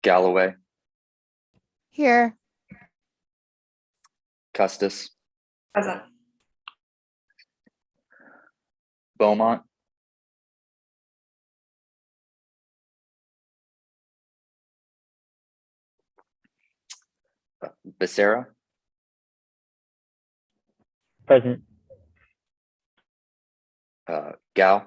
Galloway, Here. Custis, Present. Beaumont, Becerra, Present. Gao,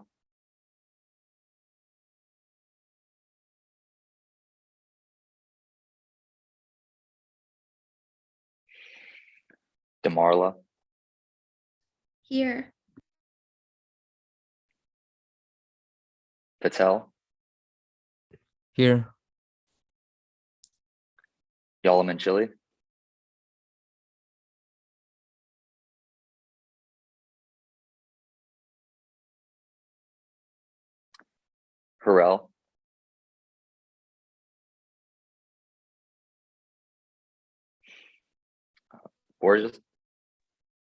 DeMarla, Here. Patel, Here. Yalaman Chile, Harrell, Borges,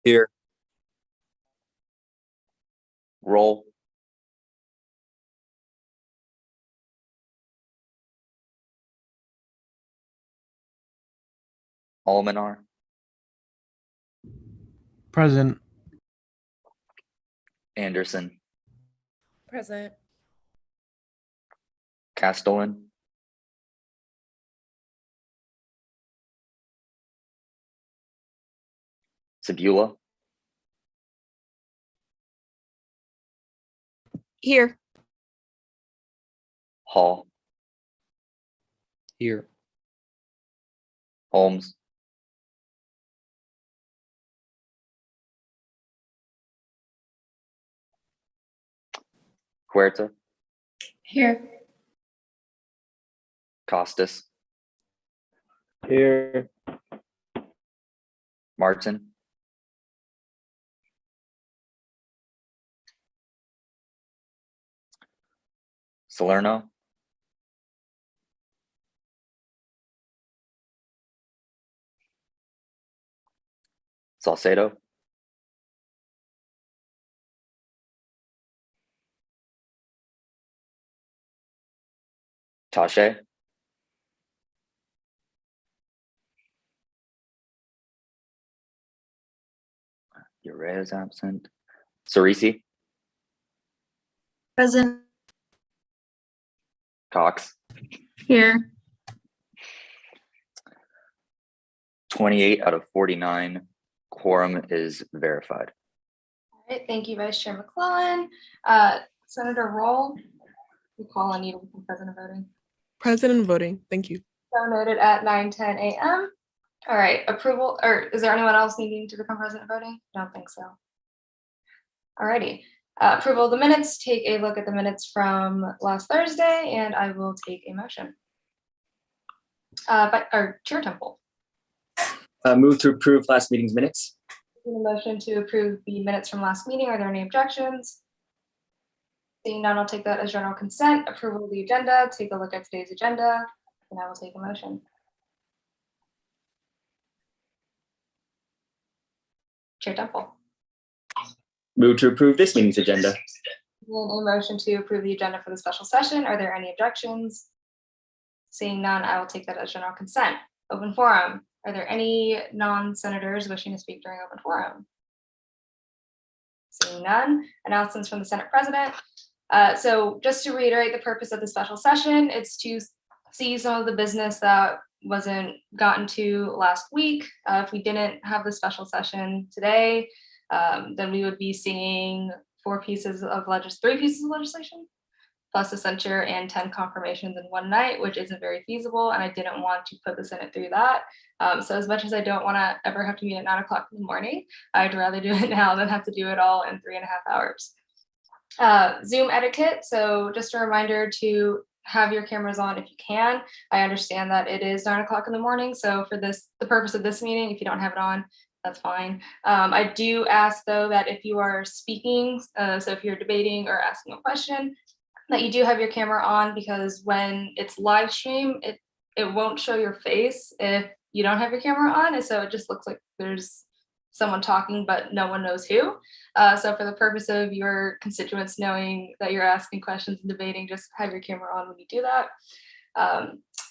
Here. Roll, Almanar, Present. Anderson, Present. Castellan, Sebula, Here. Hall, Here. Holmes, Huerta, Here. Costas, Here. Martin, Salerno, Salcedo, Tache, Urea is absent, Cerisi, Present. Cox, Here. 28 out of 49, quorum is verified. All right, thank you, Vice Chair McClellan. Senator Roll, we call on you to become president of voting. Present and voting. Thank you. So noted at 9:10 a.m. All right, approval, or is there anyone else needing to become president of voting? I don't think so. All righty, approval of the minutes. Take a look at the minutes from last Thursday, and I will take a motion. Our Chair Temple. Move to approve last meeting's minutes. A motion to approve the minutes from last meeting. Are there any objections? Seeing none, I'll take that as general consent. Approval of the agenda. Take a look at today's agenda, and I will take a motion. Chair Temple. Move to approve this meeting's agenda. And a motion to approve the agenda for the special session. Are there any objections? Seeing none, I will take that as general consent. Open forum. Are there any non-senators wishing to speak during open forum? Seeing none. Announcements from the Senate President. So just to reiterate the purpose of the special session, it's to see some of the business that wasn't gotten to last week. If we didn't have the special session today, then we would be seeing 3 pieces of legislation, plus a censure and 10 confirmations in one night, which isn't very feasible. And I didn't want to put the Senate through that. So as much as I don't want to ever have to meet at 9 o'clock in the morning, I'd rather do it now than have to do it all in 3.5 hours. Zoom etiquette. So just a reminder to have your cameras on if you can. I understand that it is 9 o'clock in the morning. So for the purpose of this meeting, if you don't have it on, that's fine. I do ask though that if you are speaking, so if you're debating or asking a question, that you do have your camera on, because when it's live stream, it won't show your face if you don't have your camera on. And so it just looks like there's someone talking, but no one knows who. So for the purpose of your constituents knowing that you're asking questions and debating, just have your camera on when you do that.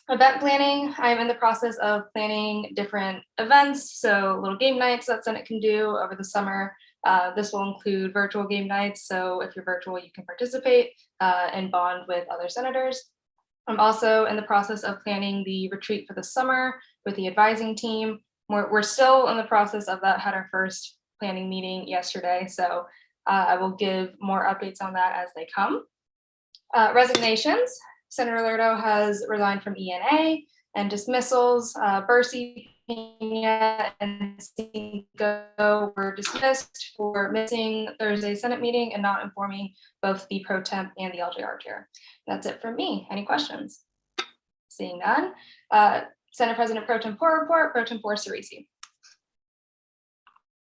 Event planning, I'm in the process of planning different events, so little game nights that Senate can do over the summer. This will include virtual game nights, so if you're virtual, you can participate and bond with other senators. I'm also in the process of planning the retreat for the summer with the advising team. We're still in the process of that, had our first planning meeting yesterday, so I will give more updates on that as they come. Resignations. Senator Lerdo has resigned from ENA, and dismissals. Bercy, Pena, and Cinco were dismissed for missing Thursday's Senate meeting and not informing both the pro temp and the LJR chair. That's it from me. Any questions? Seeing none. Senate President Pro Tempore report. Pro Tempore Cerisi.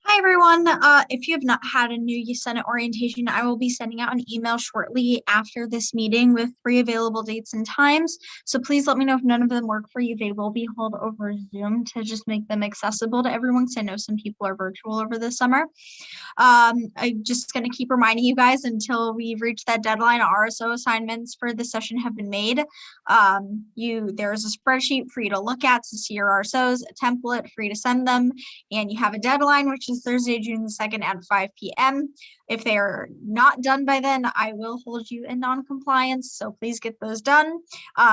Hi, everyone. If you have not had a new Senate orientation, I will be sending out an email shortly after this meeting with 3 available dates and times. So please let me know if none of them work for you. They will be held over Zoom to just make them accessible to everyone, because I know some people are virtual over the summer. I'm just going to keep reminding you guys until we reach that deadline. RSO assignments for this session have been made. There's a spreadsheet for you to look at to see your RSOs, a template for you to send them, and you have a deadline, which is Thursday, June 2nd at 5 p.m. If they are not done by then, I will hold you in non-compliance, so please get those done.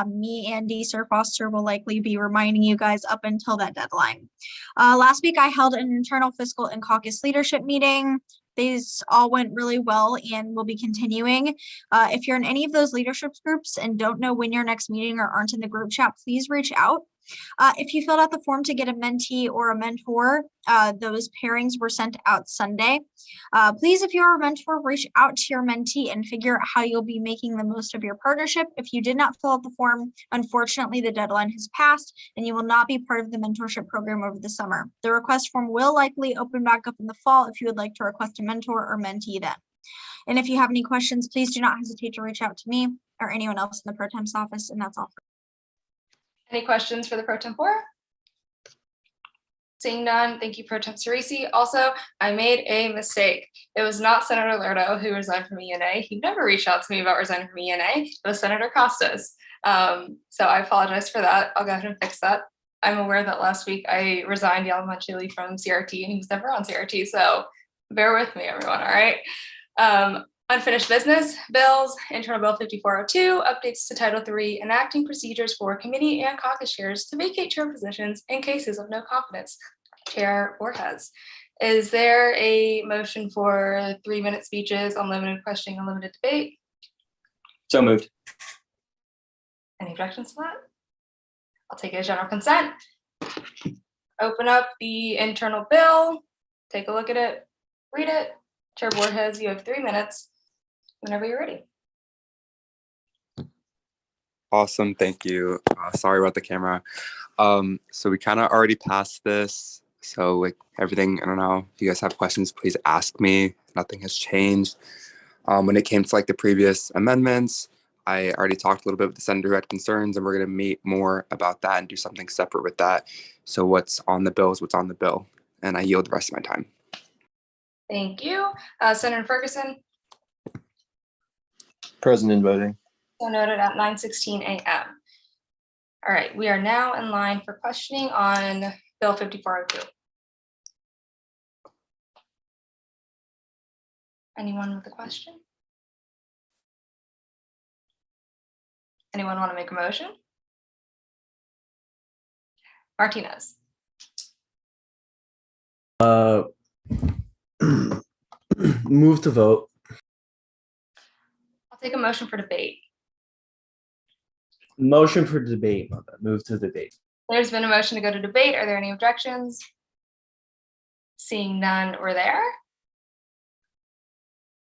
Me and Sir Foster will likely be reminding you guys up until that deadline. Last week, I held an internal fiscal and caucus leadership meeting. These all went really well and will be continuing. If you're in any of those leadership groups and don't know when your next meeting or aren't in the group chat, please reach out. If you filled out the form to get a mentee or a mentor, those pairings were sent out Sunday. Please, if you're a mentor, reach out to your mentee and figure out how you'll be making the most of your partnership. If you did not fill out the form, unfortunately, the deadline has passed and you will not be part of the mentorship program over the summer. The request form will likely open back up in the fall if you would like to request a mentor or mentee then. And if you have any questions, please do not hesitate to reach out to me or anyone else in the Pro Temp's office, and that's all. Any questions for the Pro Tempore? Seeing none, thank you, Pro Temp Cerisi. Also, I made a mistake. It was not Senator Lerdo who resigned from ENA. He never reached out to me about resigning from ENA. It was Senator Costas. So I apologize for that. I'll go ahead and fix that. I'm aware that last week I resigned Yalamanchili from CRT and he was never on CRT. So bear with me, everyone. All right. Unfinished business, bills, Internal Bill 5402, updates to Title III, enacting procedures for committee and caucus chairs to vacate chair positions in cases of no confidence. Chair Borges. Is there a motion for 3-minute speeches, unlimited questioning, unlimited debate? So moved. Any objections to that? I'll take it as general consent. Open up the internal bill, take a look at it, read it. Chair Borges, you have 3 minutes. Whenever you're ready. Awesome, thank you. Sorry about the camera. So we kind of already passed this. So like everything, I don't know, if you guys have questions, please ask me. Nothing has changed. When it came to like the previous amendments, I already talked a little bit with the senator who had concerns, and we're going to meet more about that and do something separate with that. So what's on the bill is what's on the bill, and I yield the rest of my time. Thank you. Senator Ferguson. Present in voting. So noted at 9:16 a.m. All right, we are now in line for questioning on Bill 5402. Anyone with a question? Anyone want to make a motion? Martinez. Move to vote. I'll take a motion for debate. Motion for debate. Move to debate. There's been a motion to go to debate. Are there any objections? Seeing none, we're there.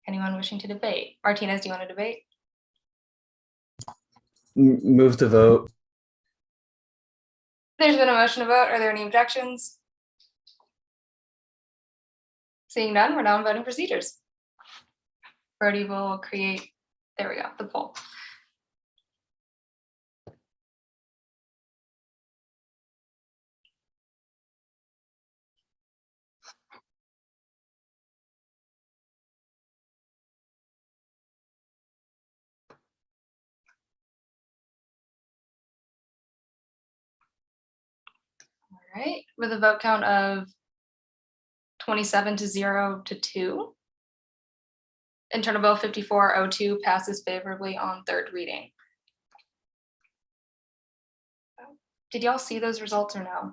Anyone wishing to debate? Martinez, do you want to debate? Move to vote. There's been a motion to vote. Are there any objections? Seeing none, we're now on voting procedures. Brody will create, there we go, the poll. right, with a vote count of 27 to 0 to 2. Internal Bill 5402 passes favorably on third reading. Did y'all see those results or no?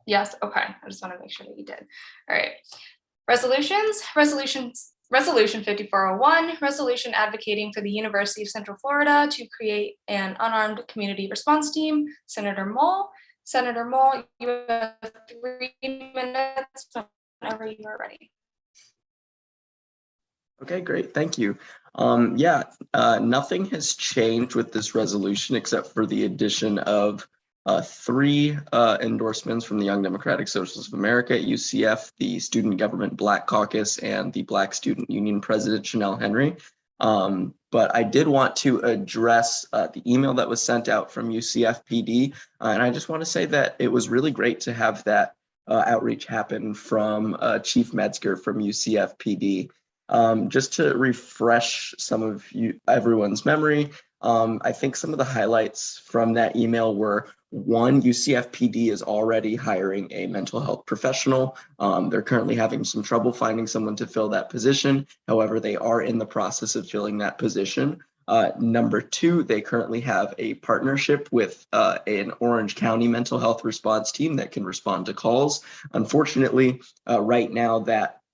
Yes, okay, I just want to make sure that you did. All right, resolutions, Resolution 5401, resolution advocating for the University of Central Florida to create an unarmed community response team. Senator Moll, you have 3 minutes whenever you are ready. Okay, great. Thank you. Nothing has changed with this resolution except for the addition of 3 endorsements from the Young Democratic Socialists of America, UCF, the Student Government Black Caucus, and the Black Student Union President, Chanel Henry. But I did want to address the email that was sent out from UCF PD. And I just want to say that it was really great to have that outreach happen from Chief Metzger from UCF PD. Just to refresh some of everyone's memory, I think some of the highlights from that email were: 1, UCF PD is already hiring a mental health professional. They're currently having some trouble finding someone to fill that position. However, they are in the process of filling that position. Number 2, they currently have a partnership with an Orange County mental health response team that can respond to calls. Unfortunately, right now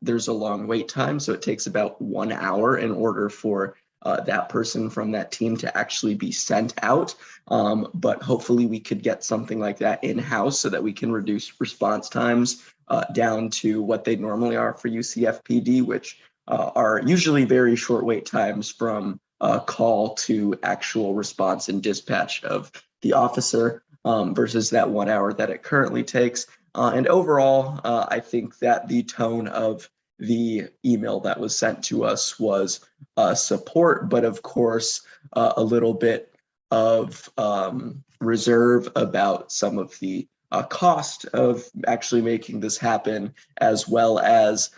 there's a long wait time, so it takes about 1 hour in order for that person from that team to actually be sent out. But hopefully we could get something like that in-house so that we can reduce response times down to what they normally are for UCFPD, which are usually very short wait times from call to actual response and dispatch of the officer versus that 1 hour that it currently takes. And overall, I think that the tone of the email that was sent to us was support, but of course, a little bit of reserve about some of the cost of actually making this happen, as well as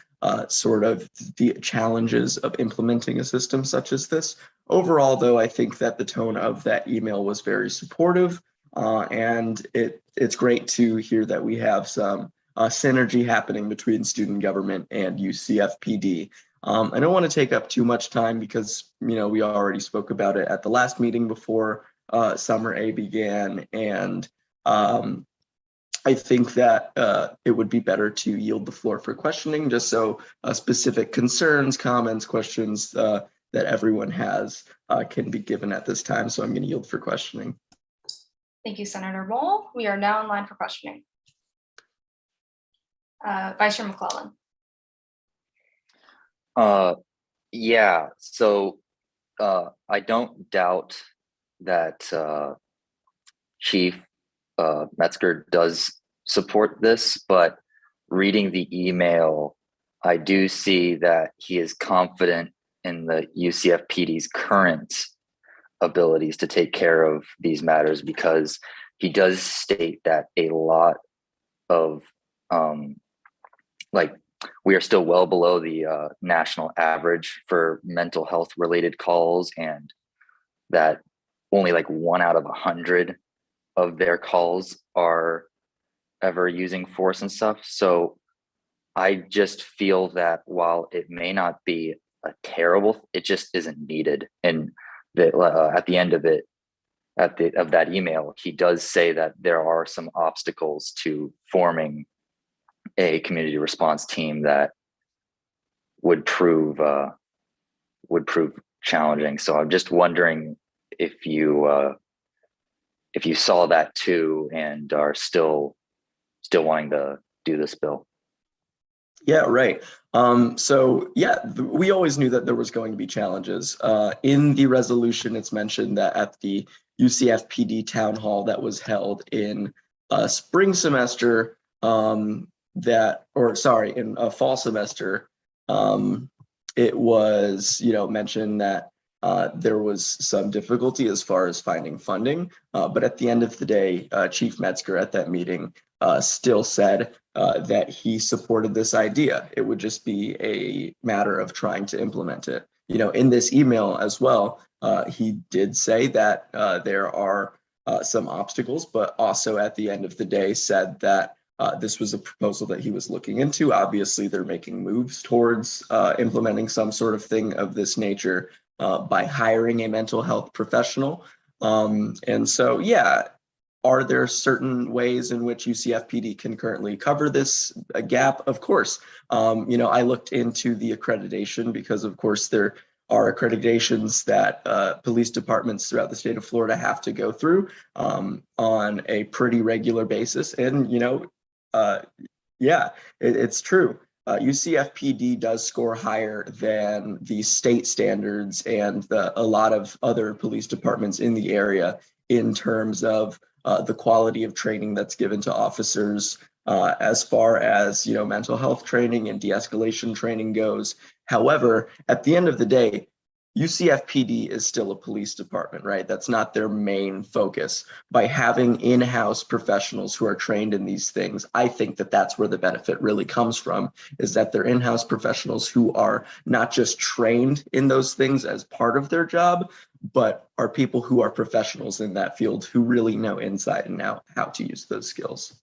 sort of the challenges of implementing a system such as this. Overall, though, I think that the tone of that email was very supportive, and it's great to hear that we have some synergy happening between student government and UCFPD. I don't want to take up too much time because, we already spoke about it at the last meeting before Summer A began, and I think that it would be better to yield the floor for questioning, just so specific concerns, comments, questions that everyone has can be given at this time. So I'm going to yield for questioning. Thank you, Senator Moll. We are now in line for questioning. Vice Chair McClellan. Yeah, so I don't doubt that Chief Metzger does support this, but reading the email, I do see that he is confident in the UCFPD's current abilities to take care of these matters, because he does state that a lot of we are still well below the national average for mental health related calls, and that only 1 out of 100 of their calls are ever using force and stuff. So I just feel that while it may not be a terrible, it just isn't needed. And that at the end of it, of that email, he does say that there are some obstacles to forming a community response team that would prove challenging. So I'm just wondering if you saw that too and are still wanting to do this bill. Yeah, right. So yeah, we always knew that there was going to be challenges. In the resolution, it's mentioned that at the UCFPD town hall that was held in spring semester, in a fall semester, it was, mentioned that there was some difficulty as far as finding funding. But at the end of the day, Chief Metzger at that meeting still said that he supported this idea. It would just be a matter of trying to implement it. In this email as well, he did say that there are some obstacles, but also at the end of the day said that this was a proposal that he was looking into. Obviously, they're making moves towards implementing some sort of thing of this nature by hiring a mental health professional. And so, yeah, are there certain ways in which UCFPD can currently cover this gap? Of course. I looked into the accreditation because, of course, there are accreditations that police departments throughout the state of Florida have to go through on a pretty regular basis. And, it's true. UCFPD does score higher than the state standards and a lot of other police departments in the area in terms of the quality of training that's given to officers as far as mental health training and de-escalation training goes. However, at the end of the day, UCFPD is still a police department, right? That's not their main focus. By having in-house professionals who are trained in these things, I think that that's where the benefit really comes from, is that they're in-house professionals who are not just trained in those things as part of their job, but are people who are professionals in that field who really know inside and out how to use those skills.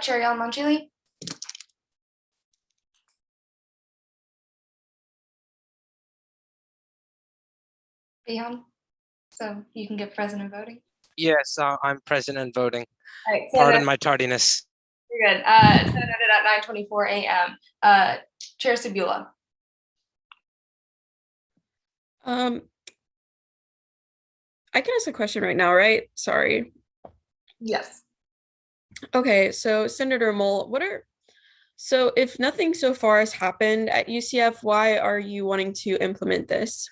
Chair Yalman-Chile. Beyond, so you can get present and voting. Yes, I'm present and voting. All right, so Pardon my tardiness. You're good. So noted at 9:24 a.m. Chair Sabula. I can ask a question right now, right? Sorry. Yes. Okay, so Senator Mole, so if nothing so far has happened at UCF, why are you wanting to implement this?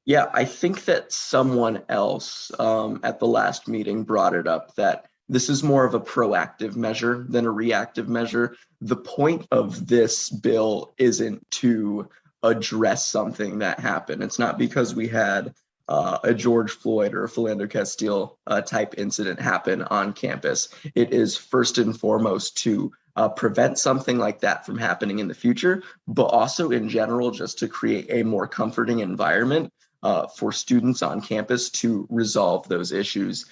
Yeah, I think that someone else at the last meeting brought it up that this is more of a proactive measure than a reactive measure. The point of this bill isn't to address something that happened. It's not because we had a George Floyd or a Philando Castile type incident happen on campus. It is first and foremost to prevent something like that from happening in the future, but also in general, just to create a more comforting environment for students on campus to resolve those issues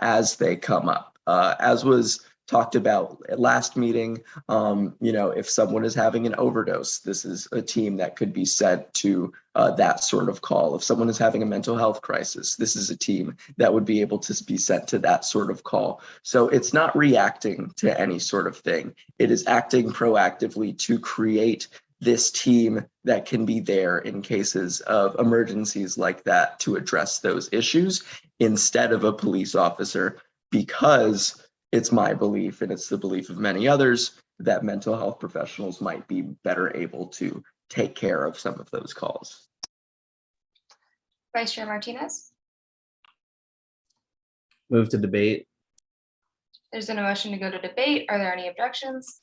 as they come up. As was talked about at last meeting, if someone is having an overdose, this is a team that could be sent to that sort of call. If someone is having a mental health crisis, this is a team that would be able to be sent to that sort of call. So it's not reacting to any sort of thing. It is acting proactively to create this team that can be there in cases of emergencies like that to address those issues instead of a police officer, because it's my belief, and it's the belief of many others, that mental health professionals might be better able to take care of some of those calls. Vice Chair Martinez. Move to debate. There's been a motion to go to debate. Are there any objections?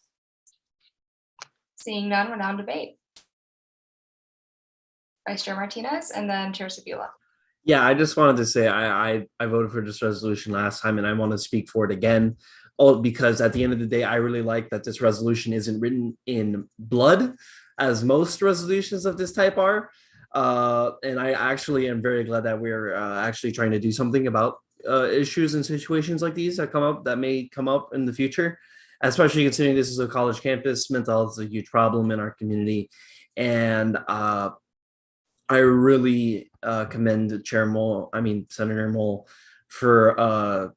Seeing none, we're now in debate. Vice Chair Martinez and then Chair Sabula. Yeah, I just wanted to say I voted for this resolution last time, and I want to speak for it again. Because at the end of the day, I really like that this resolution isn't written in blood, as most resolutions of this type are. And I actually am very glad that we're actually trying to do something about issues and situations like these that may come up in the future, especially considering this is a college campus. Mental health is a huge problem in our community. And I really commend Senator Mole for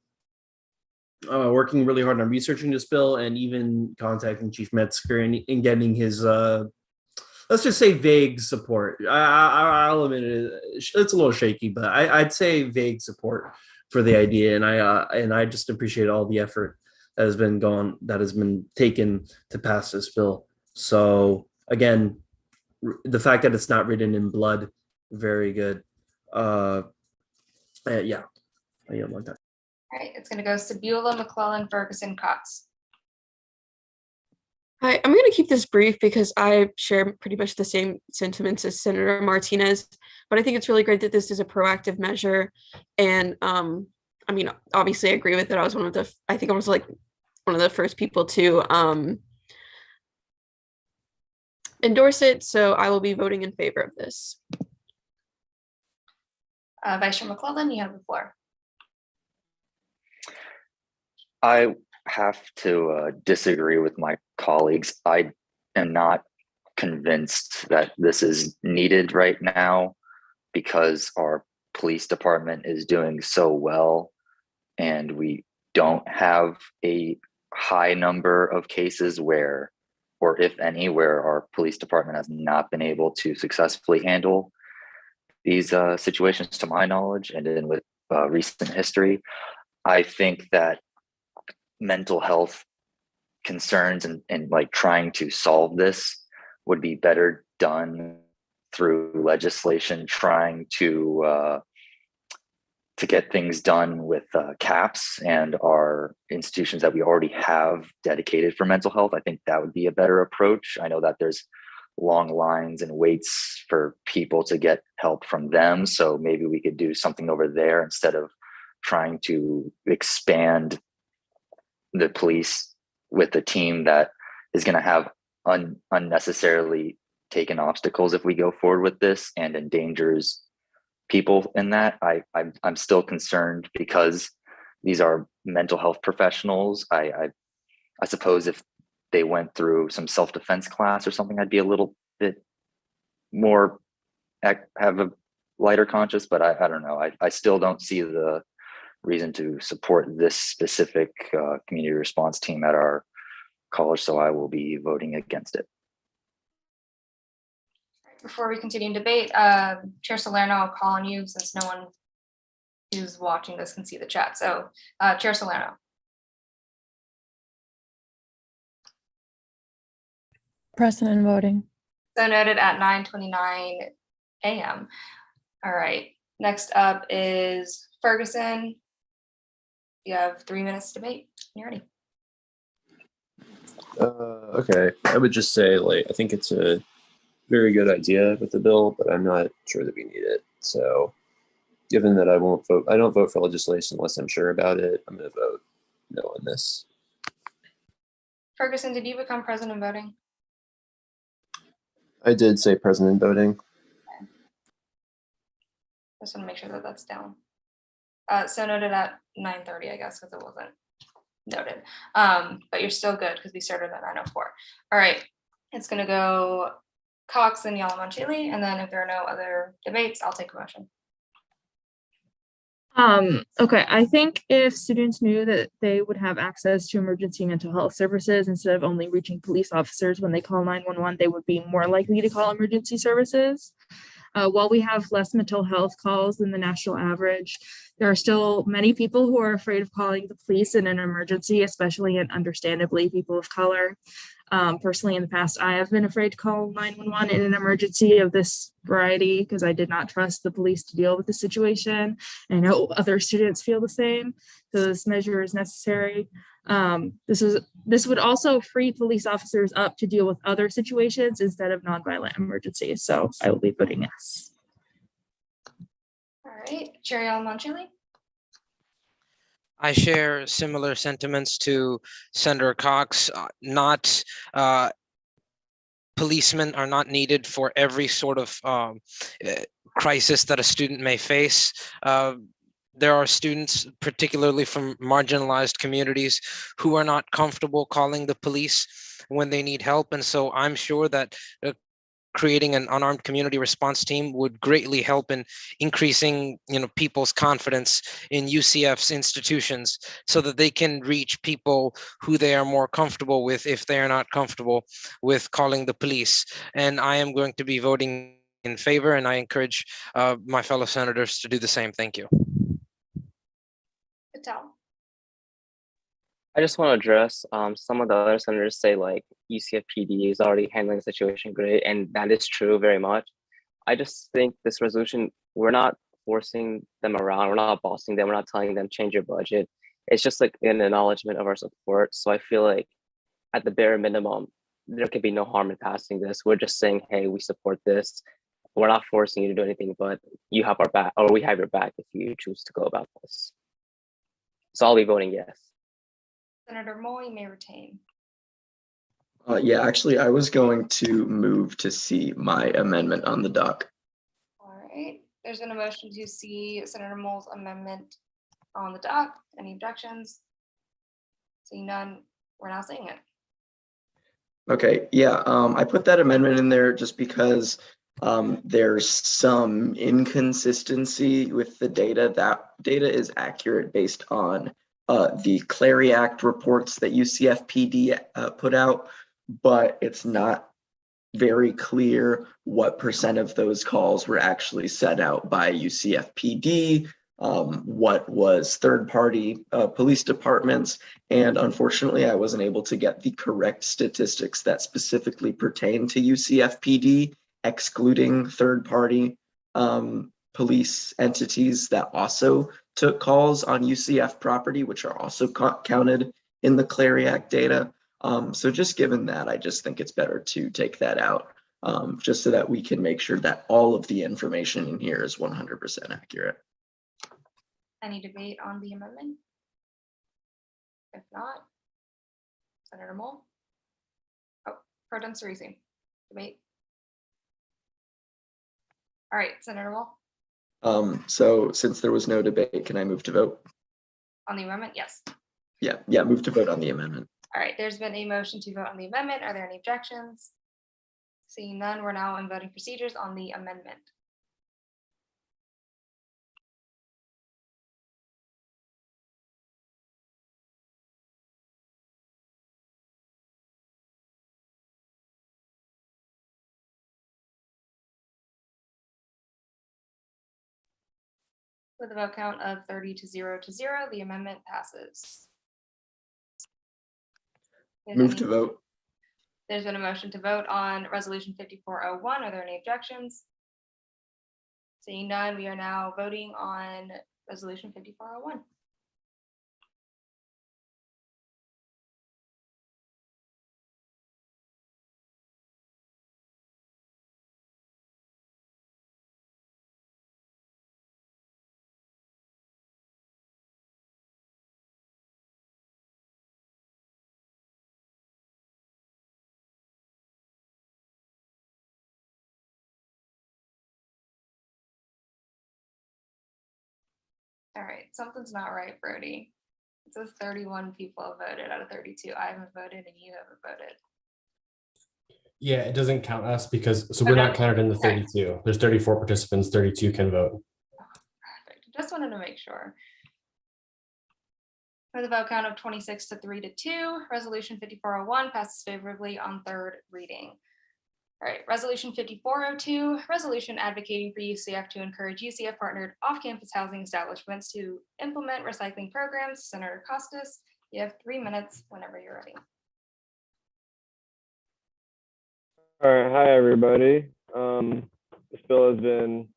working really hard on researching this bill and even contacting Chief Metzger and getting his, let's just say, vague support. I'll admit it's a little shaky, but I'd say vague support for the idea. And I just appreciate all the effort that has been taken to pass this bill. So again, the fact that it's not written in blood, very good. Yeah, I like that. All right, it's going to go Sabula, McClellan, Ferguson, Cox. Hi, I'm going to keep this brief because I share pretty much the same sentiments as Senator Martinez, but I think it's really great that this is a proactive measure. And obviously I agree with it. I was one of the first people to endorse it, so I will be voting in favor of this. Vice Chair McClellan, you have the floor. I have to disagree with my colleagues. I am not convinced that this is needed right now because our police department is doing so well and we don't have a high number of cases where, or if any, where our police department has not been able to successfully handle these situations to my knowledge. And then with recent history, I think that mental health concerns and like trying to solve this would be better done through legislation, trying to get things done with CAPS and our institutions that we already have dedicated for mental health. I think that would be a better approach. I know that there's long lines and waits for people to get help from them. So maybe we could do something over there instead of trying to expand the police with a team that is going to have unnecessarily taken obstacles if we go forward with this and endangers people in that. I'm still concerned because these are mental health professionals. I suppose if they went through some self-defense class or something, I'd be a little bit more, have a lighter conscience, but I don't know. I still don't see the reason to support this specific community response team at our college, so I will be voting against it. Before we continue debate, Chair Salerno, I'll call on you since no one who's watching this can see the chat. So Chair Salerno. Present and voting. So noted at 9:29 a.m. All right, next up is Ferguson. You have 3 minutes to debate. You're ready. Okay, I would just say, like, I think it's a very good idea with the bill, but I'm not sure that we need it. So given that I don't vote for legislation unless I'm sure about it, I'm going to vote no on this. Ferguson, did you become present in voting? I did say present in voting. Okay. Just want to make sure that that's down. So noted at 9:30, I guess, because it wasn't noted. But you're still good because we started at 9:04. All right, it's going to go Cox and Yalamanchili, and then if there are no other debates, I'll take a motion. Okay, I think if students knew that they would have access to emergency mental health services instead of only reaching police officers when they call 911, they would be more likely to call emergency services. While we have less mental health calls than the national average, there are still many people who are afraid of calling the police in an emergency, especially and understandably people of color. Personally, in the past, I have been afraid to call 911 in an emergency of this variety because I did not trust the police to deal with the situation. I know other students feel the same, so this measure is necessary. This would also free police officers up to deal with other situations instead of nonviolent emergencies. So I will be voting yes. All right, Chair Yalamanchili. I share similar sentiments to Senator Cox. Policemen are not needed for every sort of crisis that a student may face. There are students, particularly from marginalized communities, who are not comfortable calling the police when they need help. And so I'm sure that creating an unarmed community response team would greatly help in increasing, people's confidence in UCF's institutions so that they can reach people who they are more comfortable with if they are not comfortable with calling the police. And I am going to be voting in favor, and I encourage my fellow senators to do the same. Thank you. Patel. I just want to address some of the other senators say like UCF PD is already handling the situation great, and that is true very much. I just think this resolution, we're not forcing them around, we're not bossing them, we're not telling them change your budget. It's just like an acknowledgement of our support. So I feel like at the bare minimum, there could be no harm in passing this. We're just saying, hey, we support this. We're not forcing you to do anything, but you have our back, or we have your back if you choose to go about this. So I'll be voting yes. Senator Moore, you may retain. Yeah, actually, I was going to move to see my amendment on the doc. All right, there's been a motion to see Senator Moll's amendment on the dock. Any objections? Seeing none, we're now seeing it. Okay, yeah, I put that amendment in there just because there's some inconsistency with the data. That data is accurate based on the Clary Act reports that UCFPD put out, but it's not very clear what percent of those calls were actually set out by UCFPD, what was third-party police departments, and unfortunately, I wasn't able to get the correct statistics that specifically pertain to UCFPD, excluding third-party police entities that also took calls on UCF property, which are also counted in the Clary Act data. So just given that, I just think it's better to take that out, just so that we can make sure that all of the information in here is 100% accurate. Any debate on the amendment? If not, Senator Moll. Oh, Pro Tem Cerisi, debate. All right, Senator Moll. So since there was no debate, can I move to vote? On the amendment, yes. Yeah, move to vote on the amendment. All right, there's been a motion to vote on the amendment. Are there any objections? Seeing none, we're now in voting procedures on the amendment. With a vote count of 30 to 0 to 0, the amendment passes. Move to vote. There's been a motion to vote on resolution 5401. Are there any objections? Seeing none, we are now voting on resolution 5401. All right, something's not right, Brody. It says 31 people have voted out of 32. I haven't voted and you haven't voted. Yeah, it doesn't count us because we're not counted in the 32. There's 34 participants, 32 can vote. Perfect. Just wanted to make sure. With a vote count of 26 to 3 to 2, resolution 5401 passes favorably on third reading. All right, resolution 5402, resolution advocating for UCF to encourage UCF partnered off-campus housing establishments to implement recycling programs. Senator Costas, you have 3 minutes whenever you're ready. All right, hi everybody. This bill has been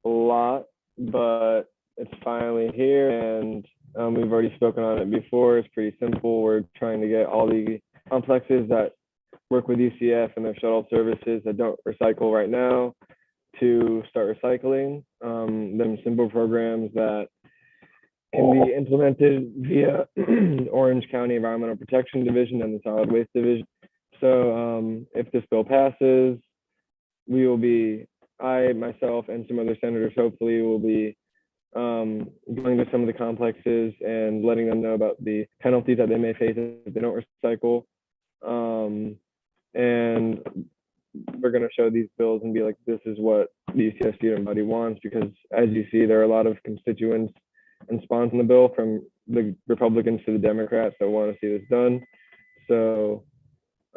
a lot, but it's finally here, and we've already spoken on it before. It's pretty simple. We're trying to get all the complexes that work with UCF and their shuttle services that don't recycle right now to start recycling. Them simple programs that can be implemented via Orange County Environmental Protection Division and the Solid Waste Division. So if this bill passes, we will be, I, myself, and some other senators hopefully will be going to some of the complexes and letting them know about the penalties that they may face if they don't recycle. And we're going to show these bills and be like, this is what the UCF student body wants, because as you see, there are a lot of constituents and spawns in the bill, from the Republicans to the Democrats, that want to see this done. So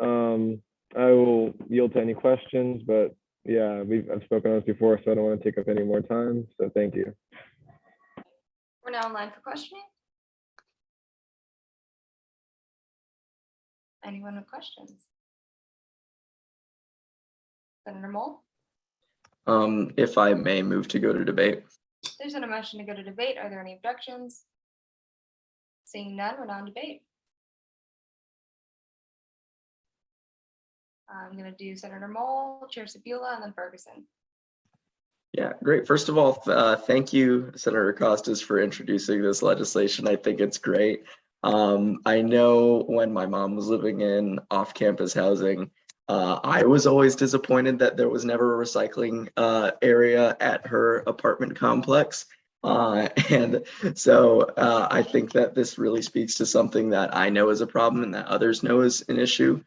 I will yield to any questions, but yeah, I've spoken on this before, so I don't want to take up any more time. So thank you. We're now in line for questioning. Anyone with questions? Senator Moll? If I may move to go to debate. There's been a motion to go to debate. Are there any objections? Seeing none, we're now in debate. I'm going to do Senator Moll, Chair Sabula, and then Ferguson. Yeah, great. First of all, thank you, Senator Costas, for introducing this legislation. I think it's great. I know when my mom was living in off-campus housing, I was always disappointed that there was never a recycling area at her apartment complex. And so I think that this really speaks to something that I know is a problem and that others know is an issue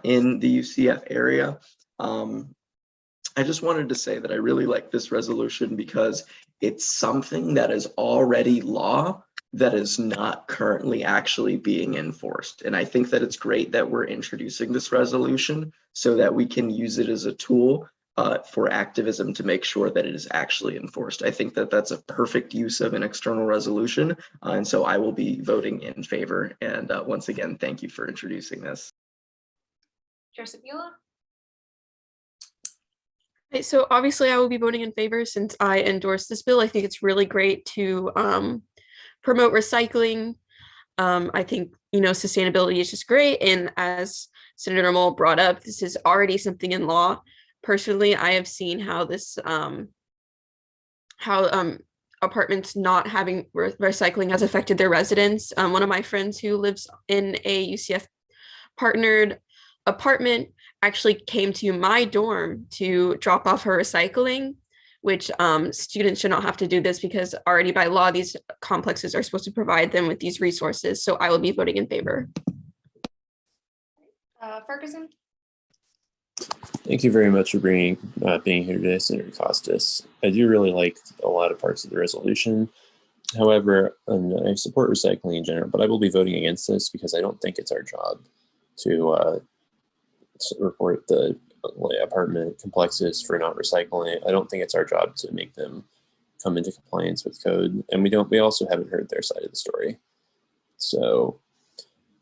in the UCF area. I just wanted to say that I really like this resolution because it's something that is already law that is not currently actually being enforced. And I think that it's great that we're introducing this resolution so that we can use it as a tool for activism to make sure that it is actually enforced. I think that that's a perfect use of an external resolution. And so I will be voting in favor. And once again, thank you for introducing this. Chair Sabula? Okay, so obviously I will be voting in favor since I endorse this bill. I think it's really great to promote recycling. I think, sustainability is just great. And as Senator Moll brought up, this is already something in law. Personally, I have seen how this, apartments not having recycling has affected their residents. One of my friends who lives in a UCF partnered apartment actually came to my dorm to drop off her recycling, which students should not have to do this because already by law, these complexes are supposed to provide them with these resources. So I will be voting in favor. Ferguson? Thank you very much for being here today, Senator Costas. I do really like a lot of parts of the resolution. However, I support recycling in general, but I will be voting against this because I don't think it's our job to report the apartment complexes for not recycling. I don't think it's our job to make them come into compliance with code, and we also haven't heard their side of the story. So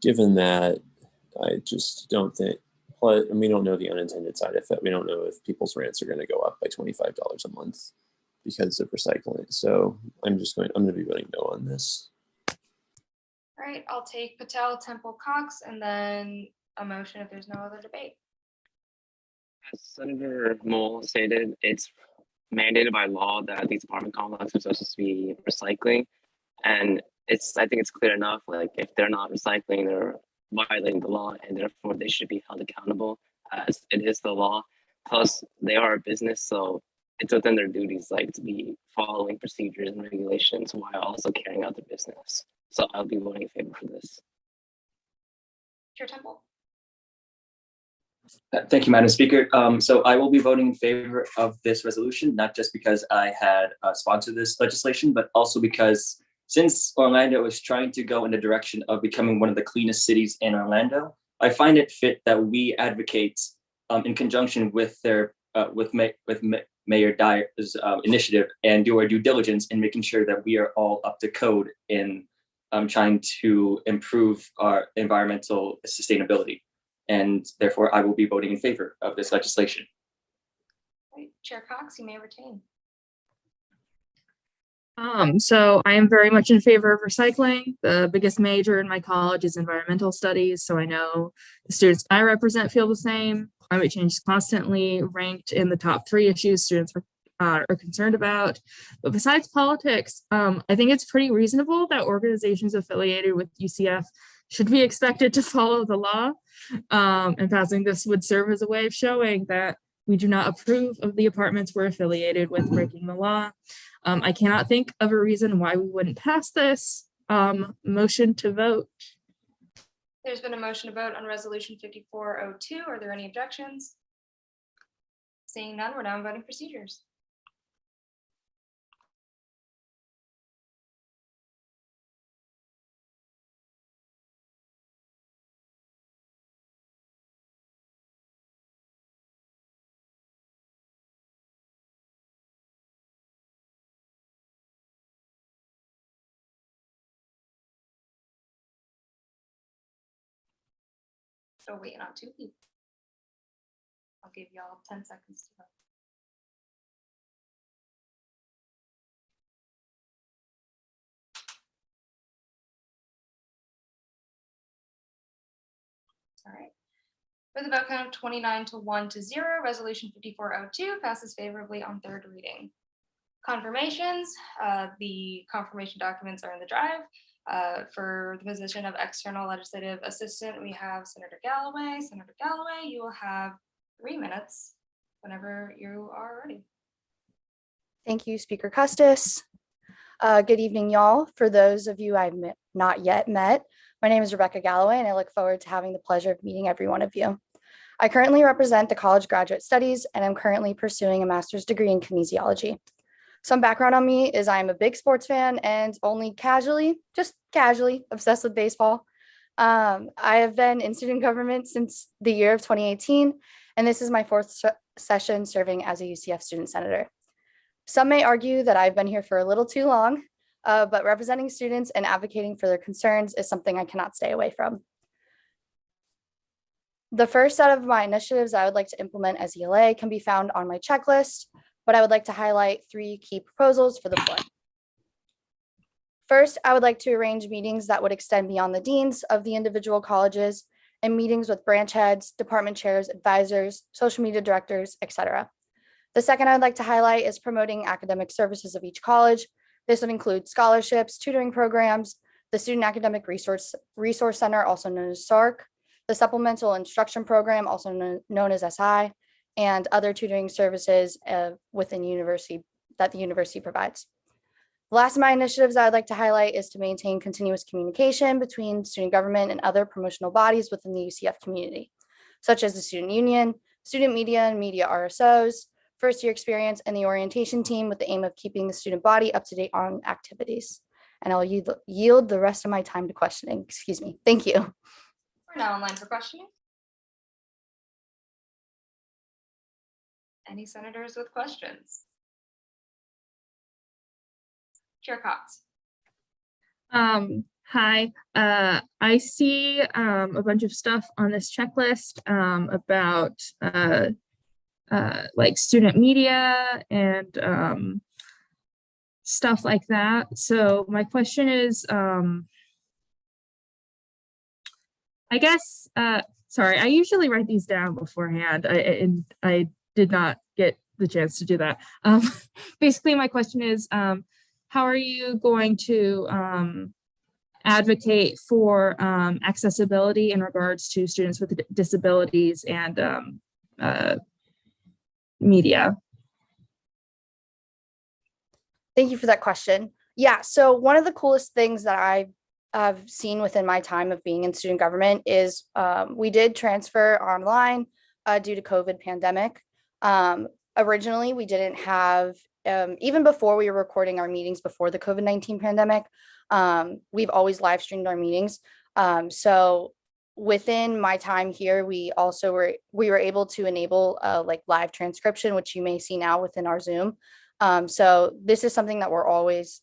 given that, I just don't think, and we don't know the unintended side effect. We don't know if people's rents are going to go up by $25 a month because of recycling. So I'm going to be voting no on this. All right, I'll take Patel, Temple, Cox, and then a motion if there's no other debate. As Senator Moll stated, it's mandated by law that these apartment complexes are supposed to be recycling. And I think it's clear enough, like if they're not recycling, they're violating the law, and therefore they should be held accountable as it is the law. Plus, they are a business, so it's within their duties, like to be following procedures and regulations while also carrying out their business. So I'll be voting in favor for this. Chair Temple? Thank you, Madam Speaker. So I will be voting in favor of this resolution, not just because I had sponsored this legislation, but also because since Orlando is trying to go in the direction of becoming one of the cleanest cities in Orlando, I find it fit that we advocate in conjunction with Mayor Dyer's initiative and do our due diligence in making sure that we are all up to code in trying to improve our environmental sustainability. And therefore, I will be voting in favor of this legislation. Right. Chair Cox, you may retain. So I am very much in favor of recycling. The biggest major in my college is environmental studies, so I know the students I represent feel the same. Climate change is constantly ranked in the top 3 issues students are concerned about. But besides politics, I think it's pretty reasonable that organizations affiliated with UCF should be expected to follow the law. And passing this would serve as a way of showing that we do not approve of the apartments we're affiliated with breaking the law. I cannot think of a reason why we wouldn't pass this. Motion to vote. There's been a motion to vote on resolution 5402. Are there any objections? Seeing none, we're now on voting procedures. Still waiting on 2 people. I'll give y'all 10 seconds to vote. All right. With a vote count of 29 to 1 to 0, resolution 5402 passes favorably on 3rd reading. Confirmations, the confirmation documents are in the drive. For the position of external legislative assistant, we have Senator Galloway. Senator Galloway, you will have 3 minutes whenever you are ready. Thank you, Speaker Custis. Good evening, y'all. For those of you I've not yet met, my name is Rebecca Galloway, and I look forward to having the pleasure of meeting every one of you. I currently represent the College Graduate Studies, and I'm currently pursuing a master's degree in kinesiology. Some background on me is I'm a big sports fan and only just casually obsessed with baseball. I have been in student government since the year of 2018, and this is my 4th session serving as a UCF student senator. Some may argue that I've been here for a little too long, but representing students and advocating for their concerns is something I cannot stay away from. The first set of my initiatives I would like to implement as ELA can be found on my checklist, but I would like to highlight 3 key proposals for the floor. First, I would like to arrange meetings that would extend beyond the deans of the individual colleges and meetings with branch heads, department chairs, advisors, social media directors, etc. The second I'd like to highlight is promoting academic services of each college. This would include scholarships, tutoring programs, the Student Academic Resource Center, also known as SARC, the Supplemental Instruction Program, also known as SI, and other tutoring services within university that the university provides. The last of my initiatives I would like to highlight is to maintain continuous communication between student government and other promotional bodies within the UCF community, such as the Student Union, Student Media and Media RSOs, first year experience, and the orientation team, with the aim of keeping the student body up to date on activities. And I'll yield the rest of my time to questioning. Excuse me. Thank you. We're now online for questioning. Any senators with questions? Chair Cox. Hi, I see a bunch of stuff on this checklist about like student media and stuff like that. So my question is, I guess, sorry, I usually write these down beforehand. I did not get the chance to do that. Basically, my question is, how are you going to advocate for accessibility in regards to students with disabilities and media? Thank you for that question. Yeah, so one of the coolest things that I've seen within my time of being in student government is we did transfer online due to COVID pandemic. Originally, we didn't have, even before we were recording our meetings before the COVID-19 pandemic, we've always live streamed our meetings. So within my time here, we were able to enable like live transcription, which you may see now within our Zoom. So this is something that we're always,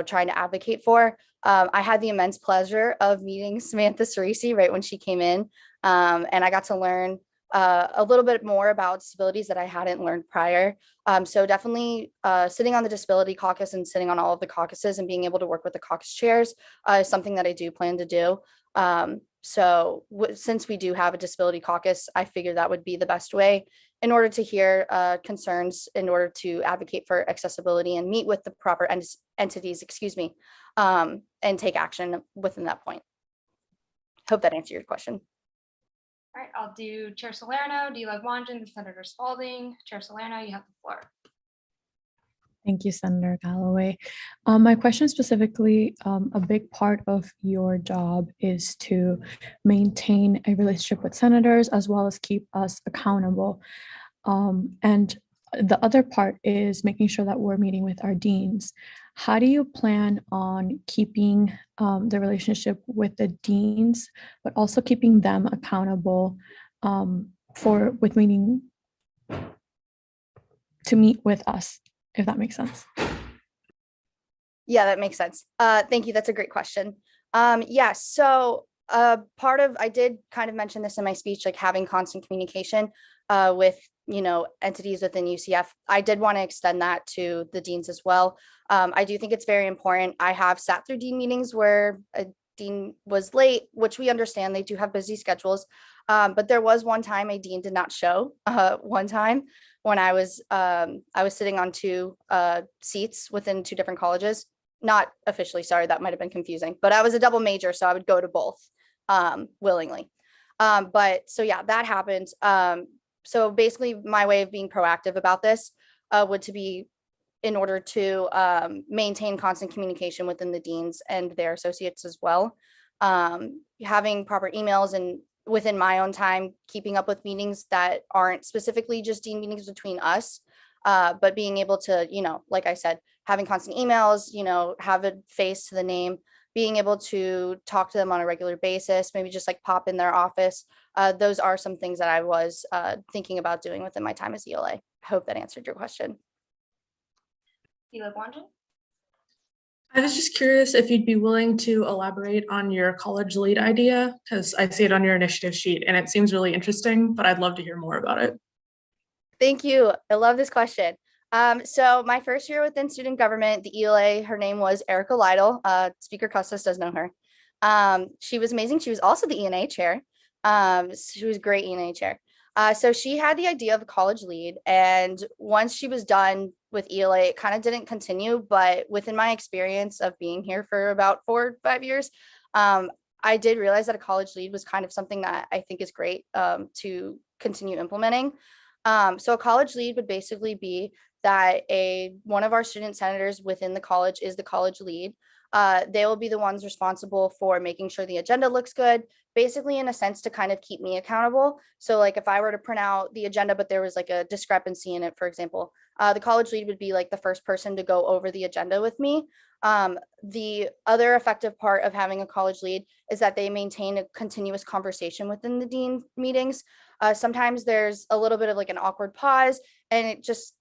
trying to advocate for. I had the immense pleasure of meeting Samantha Cerisi right when she came in, and I got to learn a little bit more about disabilities that I hadn't learned prior. So definitely sitting on the Disability Caucus and sitting on all of the caucuses and being able to work with the caucus chairs is something that I do plan to do. So since we do have a disability caucus, I figured that would be the best way in order to hear concerns, in order to advocate for accessibility and meet with the proper entities, and take action within that point. Hope that answered your question. All right, I'll do Chair Salerno, D-Leg Wanjin, the Senator Spalding. Chair Salerno, you have the floor. Thank you, Senator Galloway. My question specifically, a big part of your job is to maintain a relationship with senators as well as keep us accountable. And the other part is making sure that we're meeting with our deans. How do you plan on keeping the relationship with the deans, but also keeping them accountable with meeting to meet with us, if that makes sense? Yeah, that makes sense. Thank you. That's a great question. Yes. So I did kind of mention this in my speech, like having constant communication with entities within UCF. I did want to extend that to the deans as well. I do think it's very important. I have sat through dean meetings where a dean was late, which we understand, they do have busy schedules. But there was one time a dean did not show one time when I was sitting on 2 seats within 2 different colleges. not officially, sorry, that might have been confusing, but I was a double major, so I would go to both willingly. But so yeah, that happened. So basically my way of being proactive about this would to be in order to maintain constant communication within the deans and their associates as well. Having proper emails and within my own time, keeping up with meetings that aren't specifically just dean meetings between us, but being able to, you know, like I said, having constant emails, you know, have a face to the name, being able to talk to them on a regular basis, maybe just like pop in their office. Those are some things that I was thinking about doing within my time as ELA. I hope that answered your question. I was just curious if you'd be willing to elaborate on your college lead idea, because I see it on your initiative sheet and it seems really interesting, but I'd love to hear more about it. Thank you. I love this question. So my first year within student government, the ELA, her name was Erica Lytle. Speaker Custis does know her. She was amazing. She was also the ENA chair. She was a great ENA chair. So she had the idea of a college lead, and once she was done with ELA, it kind of didn't continue, but within my experience of being here for about 4 or 5 years, I did realize that a college lead was kind of something that I think is great to continue implementing. So a college lead would basically be that one of our student senators within the college is the college lead. They will be the ones responsible for making sure the agenda looks good, basically in a sense to kind of keep me accountable. So like if I were to print out the agenda, but there was like a discrepancy in it, for example, the college lead would be like the first person to go over the agenda with me. The other effective part of having a college lead is that they maintain a continuous conversation within the dean meetings. Sometimes there's a little bit of like an awkward pause, and it just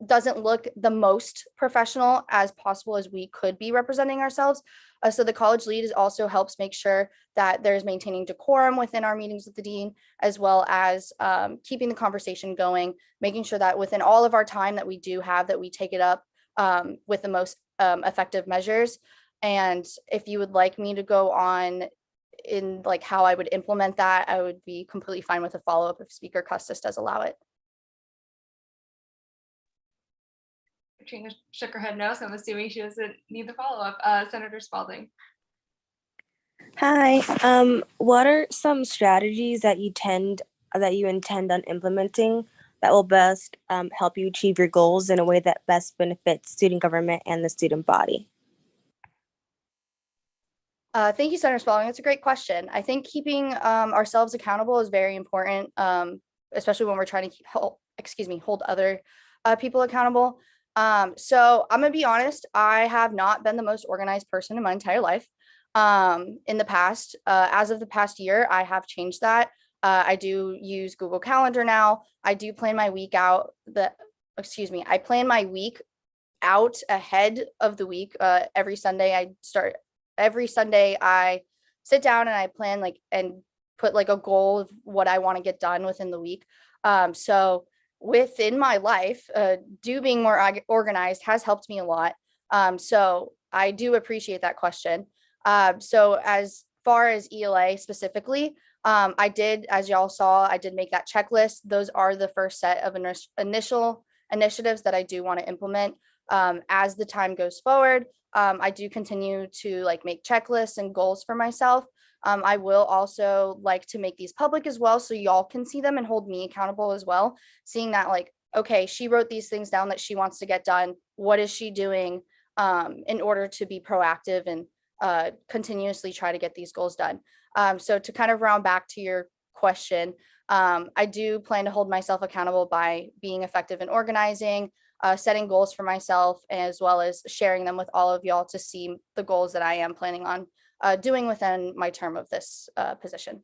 doesn't look the most professional as possible as we could be representing ourselves. So the college lead also helps make sure that there's maintaining decorum within our meetings with the dean, as well as keeping the conversation going, making sure that within all of our time that we do have, that we take it up with the most effective measures. And if you would like me to go on in like how I would implement that, I would be completely fine with a follow-up if Speaker Custis does allow it. Katrina shook her head no, so I'm assuming she doesn't need the follow-up. Senator Spalding. Hi. What are some strategies that you intend on implementing that will best help you achieve your goals in a way that best benefits student government and the student body? Thank you, Senator Spalding. That's a great question. I think keeping ourselves accountable is very important, especially when we're trying to hold other people accountable. So I'm gonna be honest, I have not been the most organized person in my entire life. In the past, as of the past year, I have changed that. I do use Google Calendar now. I do plan my week out. I plan my week out ahead of the week. Every Sunday I sit down and I plan and put like a goal of what I want to get done within the week. So within my life, being more organized has helped me a lot. So I do appreciate that question. So as far as ELA specifically, I did, as y'all saw, I did make that checklist. Those are the first set of initial initiatives that I do want to implement. As the time goes forward, I do continue to make checklists and goals for myself. I will also like to make these public as well, so y'all can see them and hold me accountable as well, seeing that okay, she wrote these things down that she wants to get done. What is she doing in order to be proactive and continuously try to get these goals done? So to kind of round back to your question, I do plan to hold myself accountable by being effective in organizing, setting goals for myself, as well as sharing them with all of y'all to see the goals that I am planning on doing within my term of this position.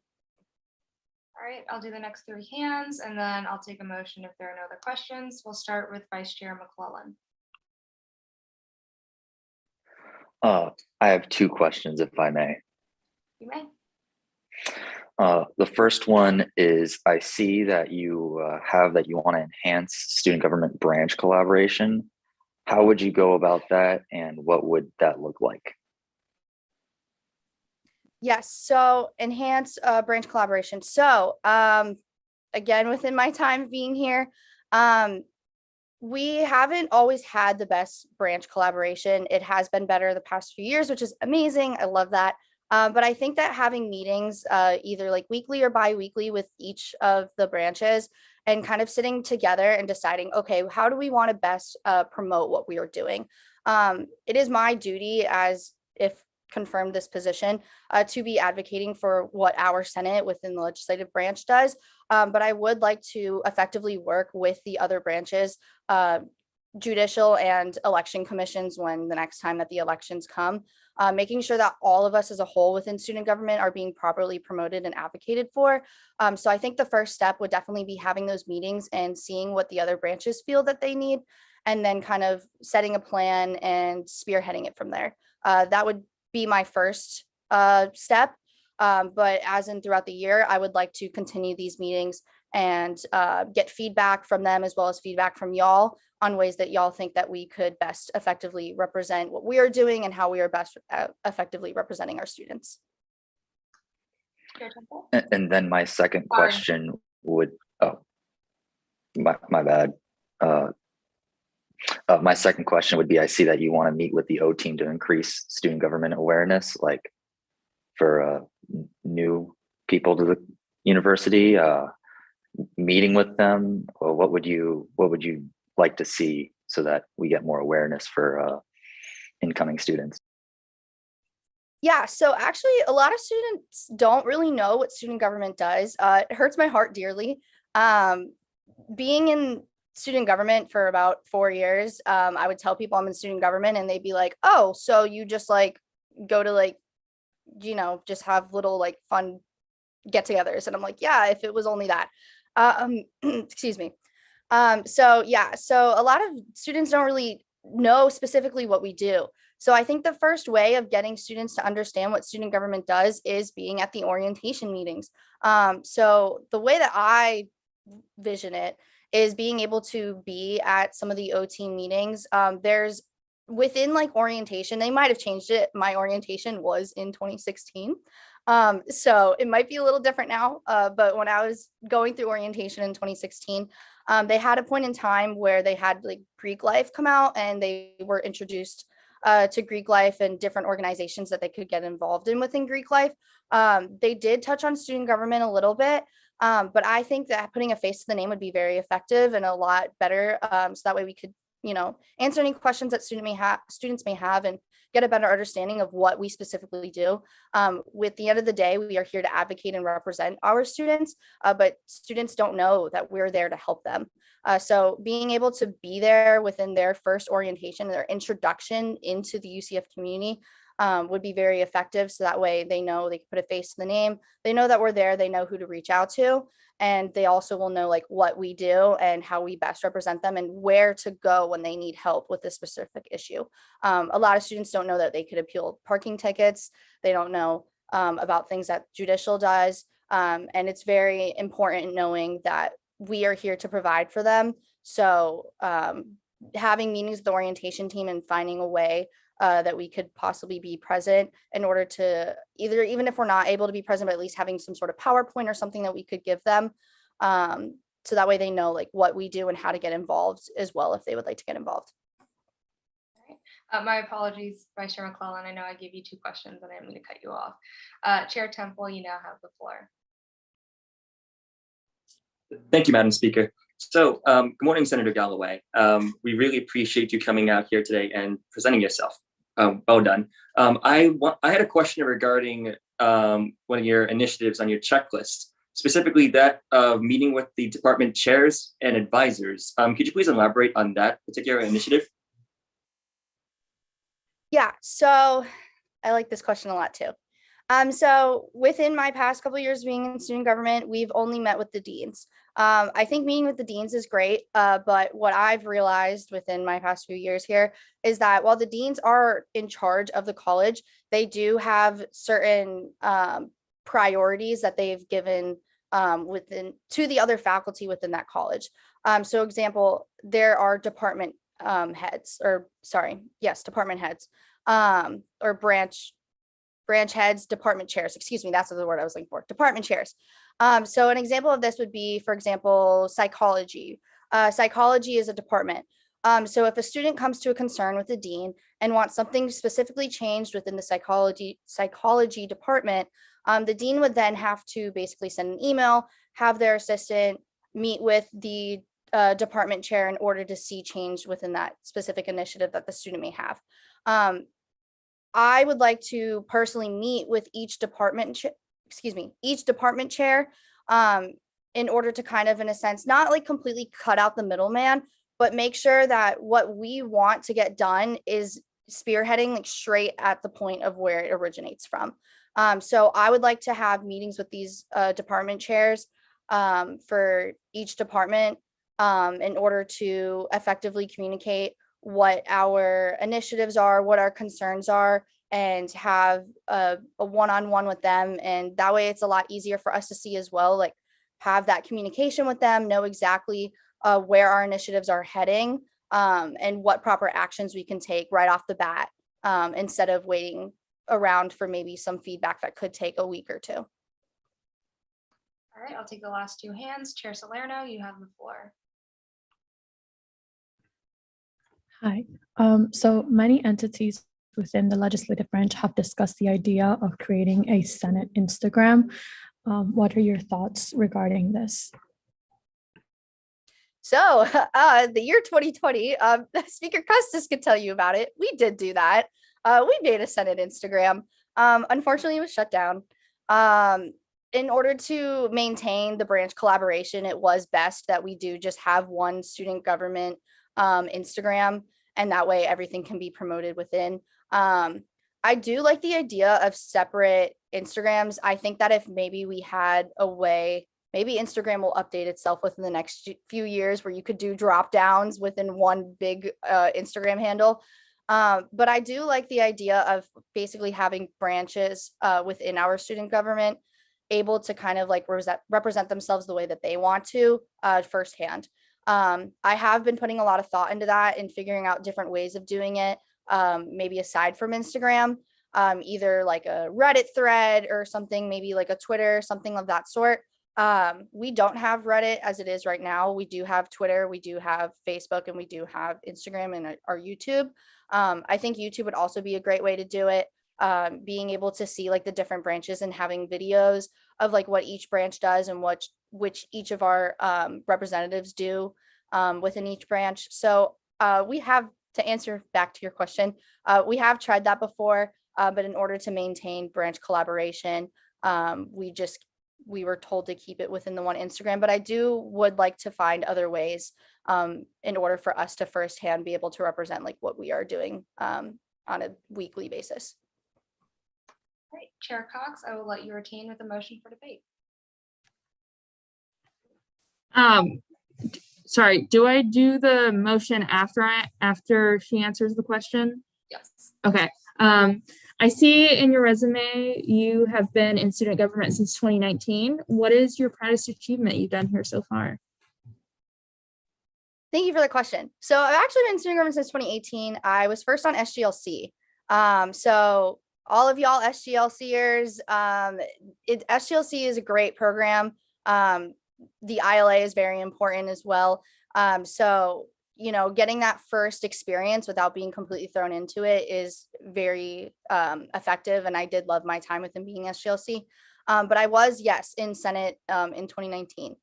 All right, I'll do the next 3 hands and then I'll take a motion if there are no other questions. We'll start with Vice Chair McClellan. I have 2 questions, if I may. You may. The first one is, I see that you want to enhance student government branch collaboration. How would you go about that, and what would that look like? Yes, so enhance branch collaboration. So again, within my time being here, we haven't always had the best branch collaboration. It has been better the past few years, which is amazing. I love that. But I think that having meetings either like weekly or bi-weekly with each of the branches and kind of sitting together and deciding, okay, how do we want to best promote what we are doing? It is my duty, as if confirmed this position, to be advocating for what our Senate within the legislative branch does. But I would like to effectively work with the other branches, judicial and election commissions when the next time that the elections come, making sure that all of us as a whole within student government are being properly promoted and advocated for. So I think the first step would definitely be having those meetings and seeing what the other branches feel that they need, and then kind of setting a plan and spearheading it from there. That would be my first step. But as in throughout the year, I would like to continue these meetings and get feedback from them, as well as feedback from y'all on ways that y'all think that we could best effectively represent what we are doing and how we are best effectively representing our students. And then my second question would, my bad. My second question would be, I see that you want to meet with the O team to increase student government awareness, like for new people to the university, meeting with them. Or what would you like to see so that we get more awareness for incoming students? Yeah, so actually a lot of students don't really know what student government does. It hurts my heart dearly. Being in student government for about 4 years, I would tell people I'm in student government and they'd be like, oh, so you just like go to like, you know, just have little like fun get-togethers. And I'm like, yeah, if it was only that. Excuse me. So yeah, so a lot of students don't really know specifically what we do. So I think the first way of getting students to understand what student government does is being at the orientation meetings. So the way that I vision it is being able to be at some of the OT meetings. There's within like orientation, they might have changed it. My orientation was in 2016. So it might be a little different now, but when I was going through orientation in 2016, they had a point in time where they had like Greek life come out, and they were introduced to Greek life and different organizations that they could get involved in within Greek life. They did touch on student government a little bit, but I think that putting a face to the name would be very effective and a lot better. So that way we could, you know, answer any questions that students may have and get a better understanding of what we specifically do. With the end of the day, we are here to advocate and represent our students, but students don't know that we're there to help them. So being able to be there within their first orientation, their introduction into the UCF community, would be very effective. So that way they know they can put a face to the name. They know that we're there. They know who to reach out to. And they also will know like what we do and how we best represent them and where to go when they need help with a specific issue. A lot of students don't know that they could appeal parking tickets. They don't know about things that judicial does. And it's very important knowing that we are here to provide for them. So having meetings with the orientation team and finding a way that we could possibly be present in order to either, even if we're not able to be present, but at least having some sort of PowerPoint or something that we could give them. So that way they know like what we do and how to get involved as well, if they would like to get involved. My apologies, Vice Chair McClellan. I know I gave you 2 questions and I didn't mean to cut you off. Chair Temple, you now have the floor. Thank you, Madam Speaker. So good morning, Senator Galloway. We really appreciate you coming out here today and presenting yourself. Well done. I had a question regarding one of your initiatives on your checklist, specifically that of meeting with the department chairs and advisors. Could you please elaborate on that particular initiative? Yeah, so I like this question a lot too. So within my past couple of years being in student government, we've only met with the deans. I think meeting with the deans is great, but what I've realized within my past few years here is that while the deans are in charge of the college, they do have certain priorities that they've given to the other faculty within that college. So example, there are department heads, or sorry, yes, department heads, or branch branch heads, department chairs, excuse me, that's the word I was looking for, department chairs. So an example of this would be, for example, psychology. Psychology is a department. So if a student comes to a concern with the dean and wants something specifically changed within the psychology department, the dean would then have to basically send an email, have their assistant meet with the department chair in order to see change within that specific initiative that the student may have. I would like to personally meet with each department chair in order to kind of, in a sense, not like completely cut out the middleman, but make sure that what we want to get done is spearheading like straight at the point of where it originates from. So I would like to have meetings with these department chairs for each department in order to effectively communicate what our initiatives are, what our concerns are, and have a one-on-one with them. And that way it's a lot easier for us to see as well, like have that communication with them, know exactly where our initiatives are heading, and what proper actions we can take right off the bat, instead of waiting around for maybe some feedback that could take a week or two. All right, I'll take the last two hands. Chair Salerno, you have the floor. Hi. So many entities within the legislative branch have discussed the idea of creating a Senate Instagram. What are your thoughts regarding this? So the year 2020, Speaker Custis could tell you about it. We did do that. We made a Senate Instagram. Unfortunately, it was shut down. In order to maintain the branch collaboration, it was best that we do just have one student government Instagram, and that way everything can be promoted within. I do like the idea of separate Instagrams. I think that if maybe we had a way, maybe Instagram will update itself within the next few years where you could do drop downs within one big Instagram handle. But I do like the idea of basically having branches within our student government able to kind of like represent themselves the way that they want to firsthand. I have been putting a lot of thought into that and figuring out different ways of doing it, maybe aside from Instagram, either like a Reddit thread or something, maybe like a Twitter, something of that sort. We don't have Reddit as it is right now. We do have Twitter, we do have Facebook, and we do have Instagram and our YouTube. I think YouTube would also be a great way to do it. Being able to see like the different branches and having videos of like what each branch does and which each of our representatives do within each branch. So we have, to answer back to your question, we have tried that before, but in order to maintain branch collaboration, we were told to keep it within the one Instagram, but I would like to find other ways in order for us to firsthand be able to represent like what we are doing on a weekly basis. All right, Chair Cox, I will let you retain with a motion for debate. Sorry, do I do the motion after she answers the question? Yes. Okay. I see in your resume you have been in student government since 2019. What is your proudest achievement you've done here so far? Thank you for the question. So I've actually been in student government since 2018. I was first on SGLC. So all of y'all SGLCers, SGLC is a great program. The ILA is very important as well. So, you know, getting that first experience without being completely thrown into it is very effective. And I did love my time with them being SGLC. But I was, yes, in Senate in 2019.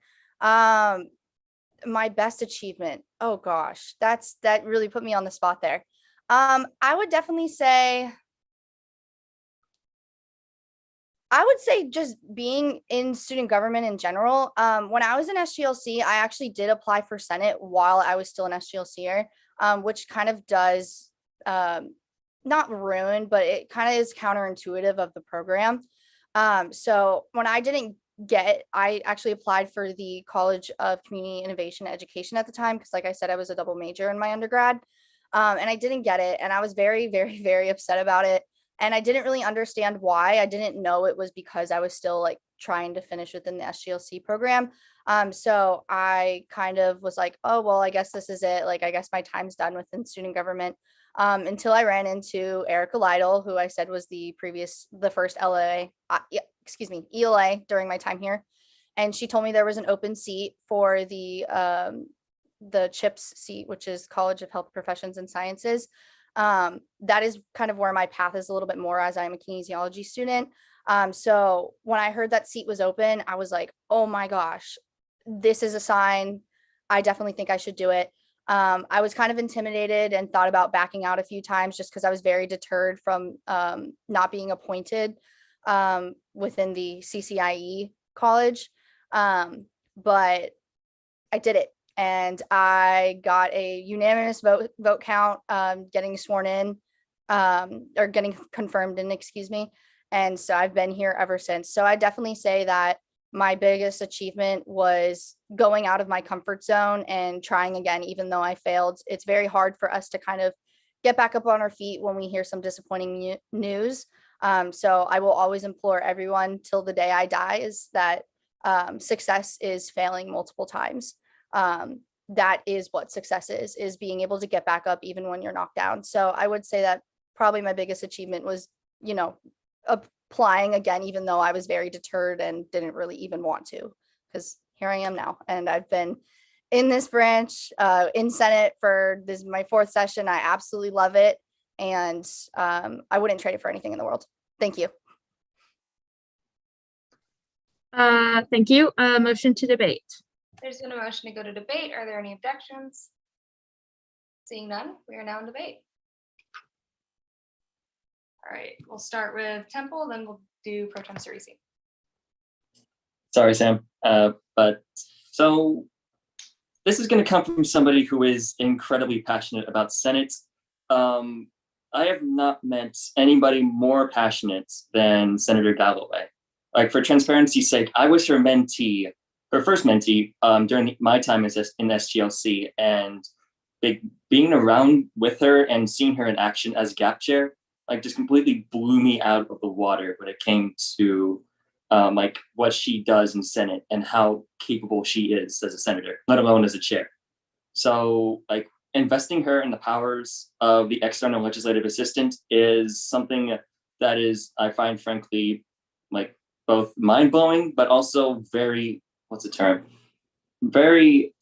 My best achievement, oh gosh, that really put me on the spot there. I would definitely say, just being in student government in general. When I was in SGLC, I actually did apply for Senate while I was still an SGLCer, which kind of does not ruin, but it kind of is counterintuitive of the program. So when I didn't I actually applied for the College of Community Innovation and Education at the time, because like I said, I was a double major in my undergrad, and I didn't get it. And I was very, very, very upset about it. And I didn't really understand why. I didn't know it was because I was still like trying to finish within the SGLC program. So I kind of was like, oh, well, I guess this is it. Like, I guess my time's done within student government. Until I ran into Erica Lytle, who I said was the first ELA during my time here. And she told me there was an open seat for the CHIPS seat, which is College of Health Professions and Sciences. That is kind of where my path is a little bit more, as I'm a kinesiology student. So when I heard that seat was open, I was like, oh my gosh, this is a sign. I definitely think I should do it. I was kind of intimidated and thought about backing out a few times just because I was very deterred from not being appointed within the CCIE college. But I did it, and I got a unanimous vote count, getting sworn in, or getting confirmed in, excuse me. And so I've been here ever since. So I definitely say that my biggest achievement was going out of my comfort zone and trying again, even though I failed. It's very hard for us to kind of get back up on our feet when we hear some disappointing news. So I will always implore everyone till the day I die is that success is failing multiple times. That is what success is being able to get back up even when you're knocked down. So I would say that probably my biggest achievement was, applying again, even though I was very deterred and didn't really even want to, because here I am now. And I've been in this branch in Senate for this is my 4th session. I absolutely love it. And I wouldn't trade it for anything in the world. Thank you. Thank you. Motion to debate. There's been a motion to go to debate. Are there any objections? Seeing none, we are now in debate. All right, we'll start with Temple, then we'll do Pro Tem Cerisi. Sorry, Sam. But so this is going to come from somebody who is incredibly passionate about Senate. I have not met anybody more passionate than Senator Galloway. Like, for transparency's sake, I was her first mentee during my time in SGLC, and being around with her and seeing her in action as GAP chair, like, just completely blew me out of the water when it came to like what she does in Senate and how capable she is as a senator, let alone as a chair. So, like, investing her in the powers of the external legislative assistant is something that is, I find, frankly, like, both mind-blowing, but also very, very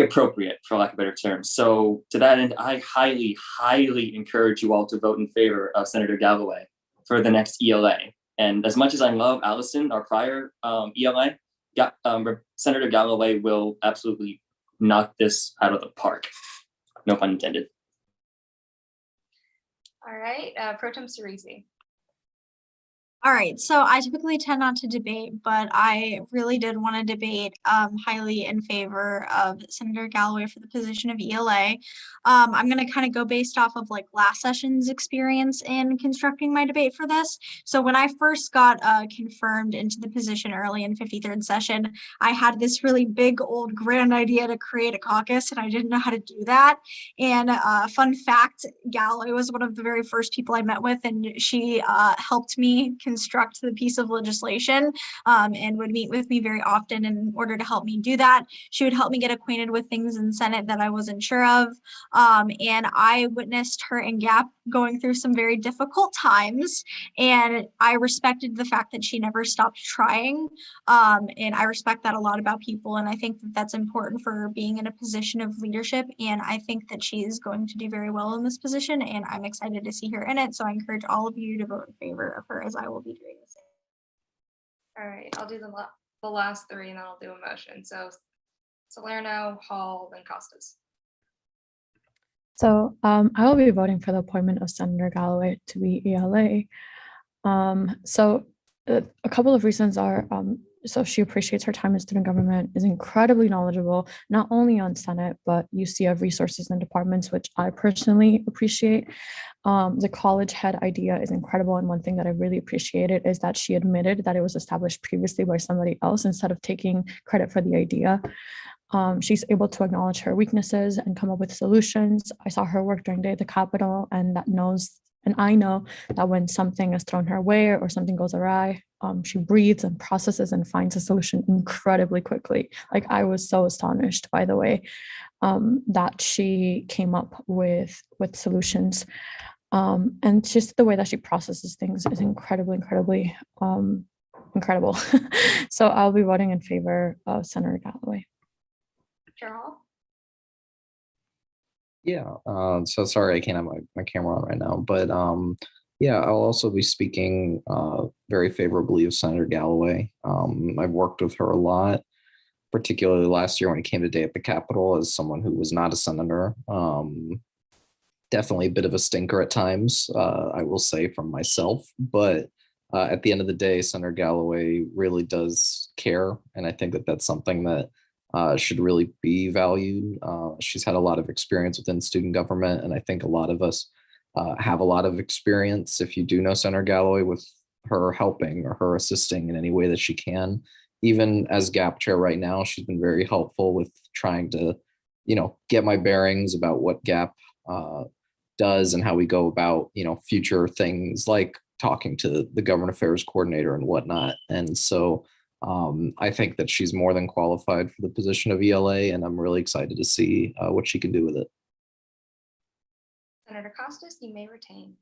appropriate, for lack of a better term. So to that end, I highly, highly encourage you all to vote in favor of Senator Galloway for the next ELA. And as much as I love Allison, our prior ELA, Senator Galloway will absolutely knock this out of the park. No pun intended. All right, Pro Tem Cerisi. All right, so I typically tend not to debate, but I really did want to debate highly in favor of Senator Galloway for the position of ELA. I'm going to kind of go based off of like last session's experience in constructing my debate for this. So when I first got confirmed into the position early in 53rd session, I had this really big old grand idea to create a caucus, and I didn't know how to do that. And fun fact, Galloway was one of the very first people I met with, and she helped me construct the piece of legislation and would meet with me very often in order to help me do that. She would help me get acquainted with things in Senate that I wasn't sure of. And I witnessed her and GAP going through some very difficult times. And I respected the fact that she never stopped trying. And I respect that a lot about people. And I think that that's important for being in a position of leadership. And I think that she is going to do very well in this position. And I'm excited to see her in it. So I encourage all of you to vote in favor of her, as I will be doing the same. All right, I'll do the last 3 and then I'll do a motion. So Salerno, Hall, then Costas. So I will be voting for the appointment of Senator Galloway to be ELA. So a couple of reasons are, so she appreciates her time in student government, is incredibly knowledgeable, not only on Senate, but UCF resources and departments, which I personally appreciate. The college head idea is incredible. And one thing that I really appreciated is that she admitted that it was established previously by somebody else instead of taking credit for the idea. She's able to acknowledge her weaknesses and come up with solutions. I saw her work during day at the Capitol, and I know that when something is thrown her way or something goes awry, she breathes and processes and finds a solution incredibly quickly. Like, I was so astonished by the way that she came up with solutions. And just the way that she processes things is incredibly incredible. So I'll be voting in favor of Senator Galloway. Cheryl? Yeah, so sorry I can't have my camera on right now, but yeah, I'll also be speaking very favorably of Senator Galloway. I've worked with her a lot, particularly last year when it came to day at the Capitol as someone who was not a senator. Definitely a bit of a stinker at times, I will say from myself, but at the end of the day, Senator Galloway really does care, and I think that that's something that should really be valued. She's had a lot of experience within student government, and I think a lot of us have a lot of experience, if you do know Senator Galloway, with her helping or her assisting in any way that she can. Even as GAP chair right now, she's been very helpful with trying to, get my bearings about what GAP does and how we go about, future things like talking to the government affairs coordinator and whatnot. And so I think that she's more than qualified for the position of ELA, and I'm really excited to see what she can do with it. Senator Costas, you may retain.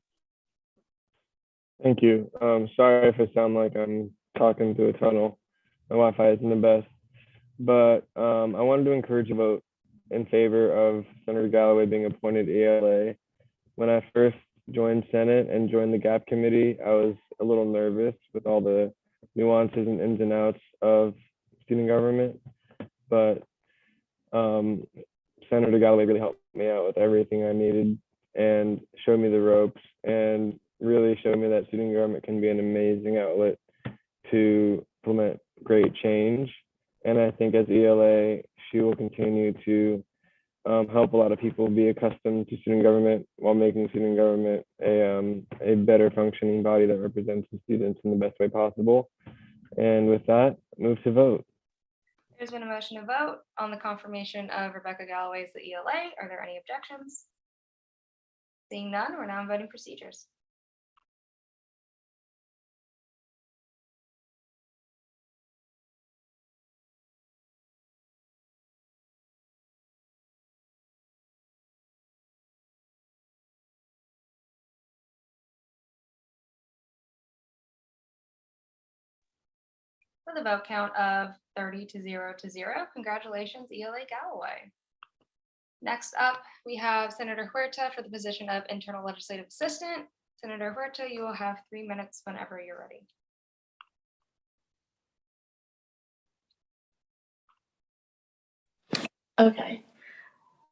Thank you. Sorry if I sound like I'm talking through a tunnel. My Wi-Fi isn't the best, but I wanted to encourage a vote in favor of Senator Galloway being appointed ELA. When I first joined Senate and joined the GAP committee, I was a little nervous with all the nuances and ins and outs of student government, but Senator Galloway really helped me out with everything I needed and showed me the ropes and really showed me that student government can be an amazing outlet to implement great change. And I think as ELA, she will continue to help a lot of people be accustomed to student government while making student government a better functioning body that represents the students in the best way possible. And with that, move to vote. There's been a motion to vote on the confirmation of Rebecca Galloway as the ELA. Are there any objections? Seeing none, we're now in voting procedures. For the vote count of 30 to 0 to 0, congratulations, ELA Galloway. Next up, we have Senator Huerta for the position of Internal Legislative Assistant. Senator Huerta, you will have 3 minutes whenever you're ready. Okay.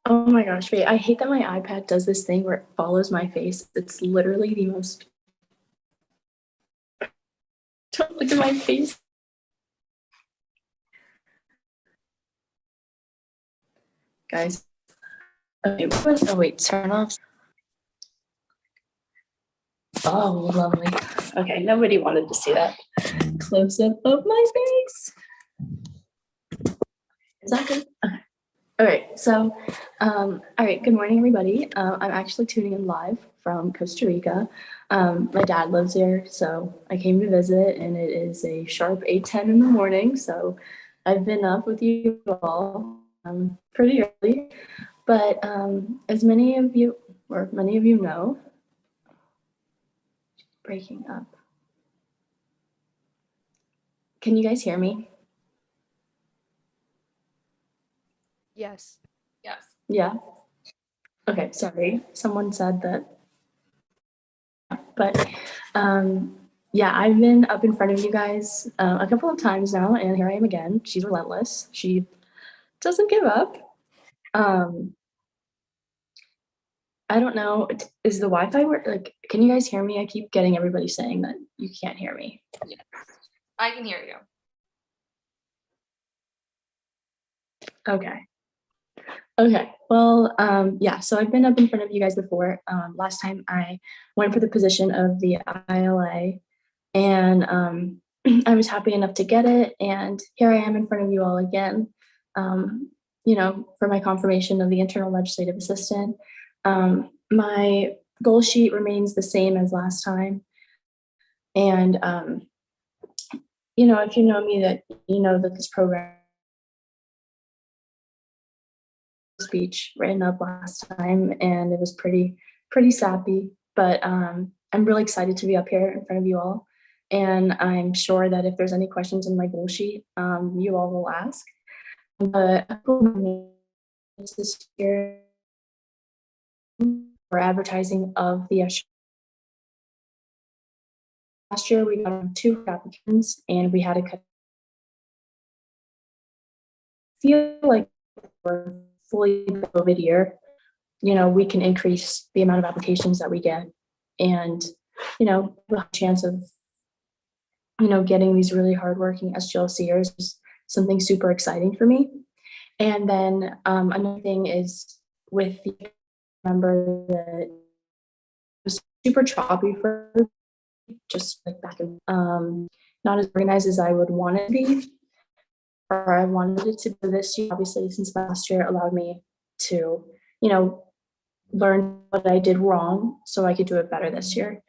Oh my gosh, wait, I hate that my iPad does this thing where it follows my face. It's literally the most... Don't look at my face. Guys. Okay, oh wait, turn off. Oh, lovely. Okay, nobody wanted to see that close up of my face. Is that good? Okay. All right, so, all right, good morning, everybody. I'm actually tuning in live from Costa Rica. My dad lives here, so I came to visit, and it is a sharp 8:10 in the morning, so I've been up with you all pretty early. But as many of you know, breaking up. Can you guys hear me? Yes. Yes. Yeah. Okay, sorry. Someone said that. But yeah, I've been up in front of you guys a couple of times now, and here I am again. She's relentless. She doesn't give up. I don't know. Is the Wi-Fi work? Like, can you guys hear me? I keep getting everybody saying that you can't hear me. Yes. I can hear you. Okay. Okay. Well, yeah, so I've been up in front of you guys before. Last time I went for the position of the ILA, and I was happy enough to get it. And here I am in front of you all again. for my confirmation of the internal legislative assistant. My goal sheet remains the same as last time. And, if you know me, that you know that this program speech written up last time, and it was pretty sappy, but I'm really excited to be up here in front of you all. And I'm sure that if there's any questions in my goal sheet, you all will ask. But this year for advertising of the last year we got 2 applicants and we had to cut. Feel like we're fully COVID year, we can increase the amount of applications that we get, and we'll have a chance of getting these really hardworking SGLCers is something super exciting for me. And then another thing is with the member that was super choppy for just like back in not as organized as I would want it to be, or I wanted it to be this year. Obviously, since last year allowed me to, learn what I did wrong so I could do it better this year.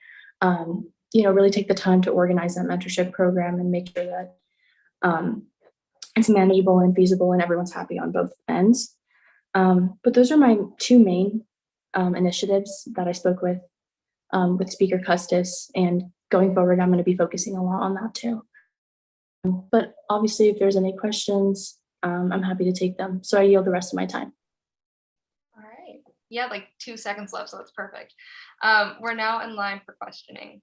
Really take the time to organize that mentorship program and make sure that it's manageable and feasible and everyone's happy on both ends. But those are my 2 main initiatives that I spoke with Speaker Custis, and going forward, I'm going to be focusing a lot on that too. But obviously, if there's any questions, I'm happy to take them. So I yield the rest of my time. All right. Yeah, like 2 seconds left, so that's perfect. We're now in line for questioning.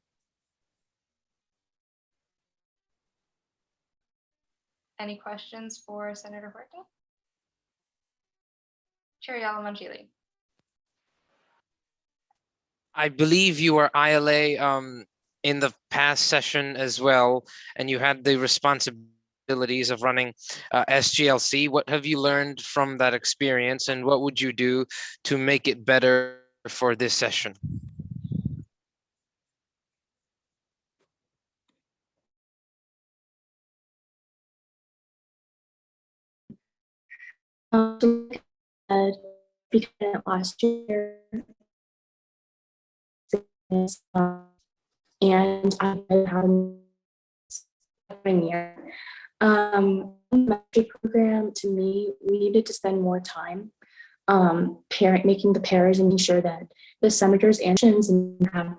Any questions for Senator Huerta? Chair Yalamanchili. I believe you were ILA in the past session as well, and you had the responsibilities of running SGLC. What have you learned from that experience, and what would you do to make it better for this session? Because last year, and I had a year. Mentorship program, to me, we needed to spend more time making the pairs and making sure that the senators and have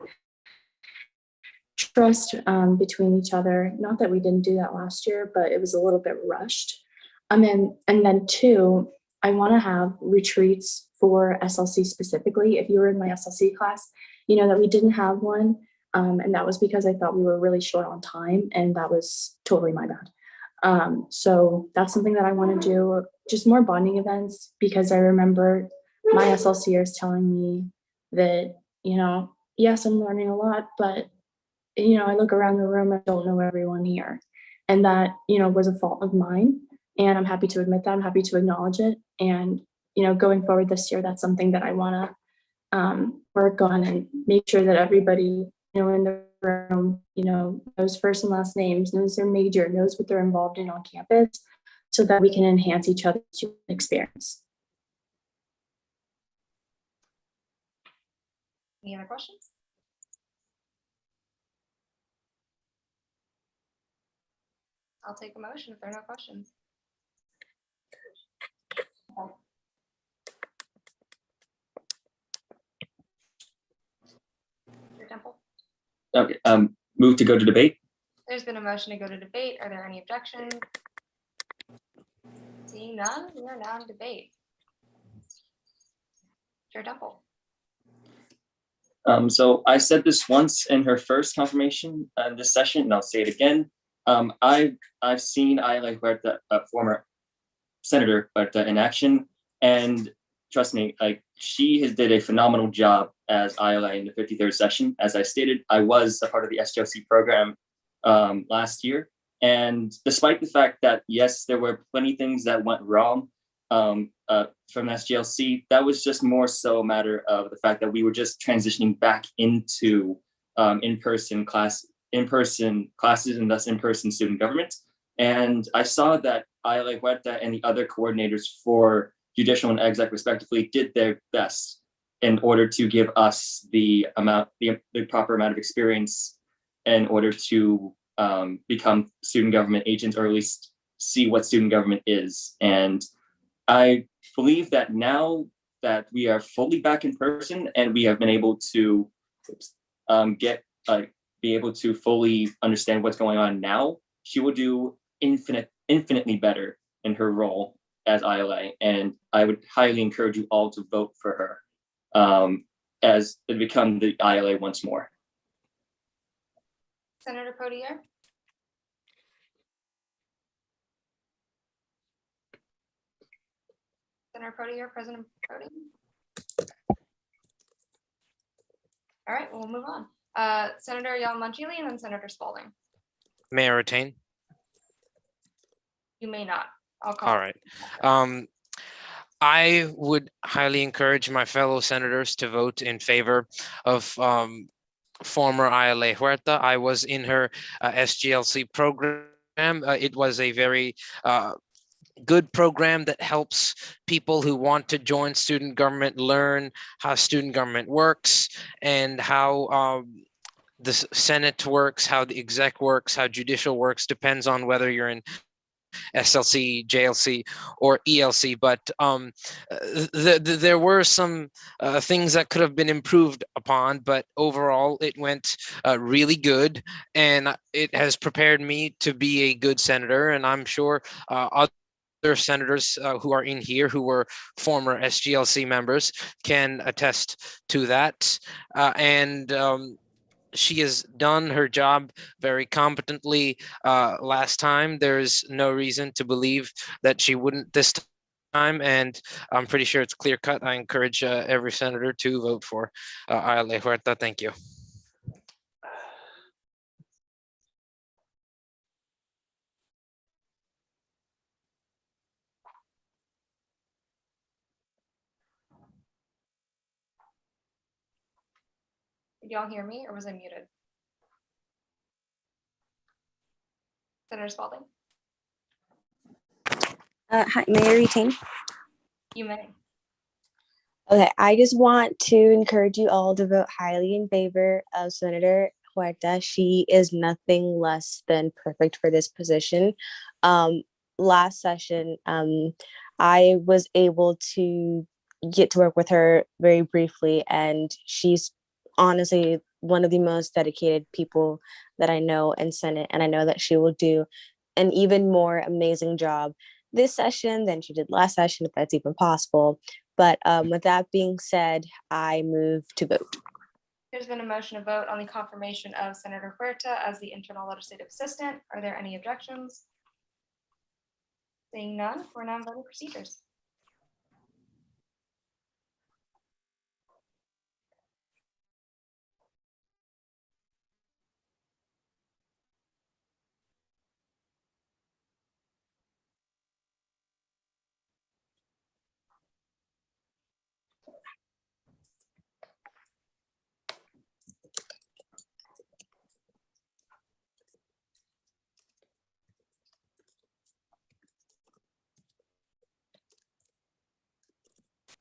trust between each other. Not that we didn't do that last year, but it was a little bit rushed. And then 2, I want to have retreats for SLC specifically. If you were in my SLC class, that we didn't have one. And that was because I thought we were really short on time, and that was totally my bad. So that's something that I want to do, just more bonding events, because I remember my SLCers telling me that, yes, I'm learning a lot, but, I look around the room, I don't know everyone here. And that, was a fault of mine. And I'm happy to admit that. I'm happy to acknowledge it. And, going forward this year, that's something that I want to work on and make sure that everybody, in the room, knows first and last names, knows their major, knows what they're involved in on campus, so that we can enhance each other's experience. Any other questions? I'll take a motion if there are no questions. Chair Temple. Okay, move to go to debate. There's been a motion to go to debate. Are there any objections? Seeing none, we are now in debate. Chair Temple. So I said this once in her first confirmation in this session, and I'll say it again. I've seen Ayala Huerta, a former senator, but in action, and trust me, she has did a phenomenal job as Ayala in the 53rd session. As I stated, I was a part of the SGLC program last year, and despite the fact that yes, there were plenty of things that went wrong from SGLC, that was just more so a matter of the fact that we were just transitioning back into in-person classes and thus in-person student government. And I saw that Ayala Huerta and the other coordinators for judicial and exec respectively did their best in order to give us the proper amount of experience in order to become student government agents, or at least see what student government is. And I believe that now that we are fully back in person and we have been able to be able to fully understand what's going on now, she will do infinitely better in her role as ILA. And I would highly encourage you all to vote for her as to become the ILA once more. Senator Potier. Senator Potier, President Brody. All right, we'll move on. Senator Yalamanchili and then Senator Spalding. May I retain? You may not. I'll call. All right. I would highly encourage my fellow senators to vote in favor of former ILA Huerta. I was in her SGLC program. It was a very good program that helps people who want to join student government learn how student government works and how the Senate works, how the exec works, how judicial works, depends on whether you're in SLC, JLC, or ELC. But there were some things that could have been improved upon, but overall it went really good, and it has prepared me to be a good senator. And I'm sure other senators who are in here who were former SGLC members can attest to that. She has done her job very competently last time. There's no reason to believe that she wouldn't this time, and I'm pretty sure it's clear cut. I encourage every senator to vote for Ayala Huerta. Thank you. Did y'all hear me or was I muted? Senator Spalding. Hi, may I retain? You may. Okay, I just want to encourage you all to vote highly in favor of Senator Huerta. She is nothing less than perfect for this position. Last session, I was able to get to work with her very briefly, and she's honestly one of the most dedicated people that I know in Senate, and I know that she will do an even more amazing job this session than she did last session, if that's even possible. But with that being said, I move to vote. There's been a motion to vote on the confirmation of Senator Huerta as the internal legislative assistant. Are there any objections? Seeing none, we're now in voting procedures.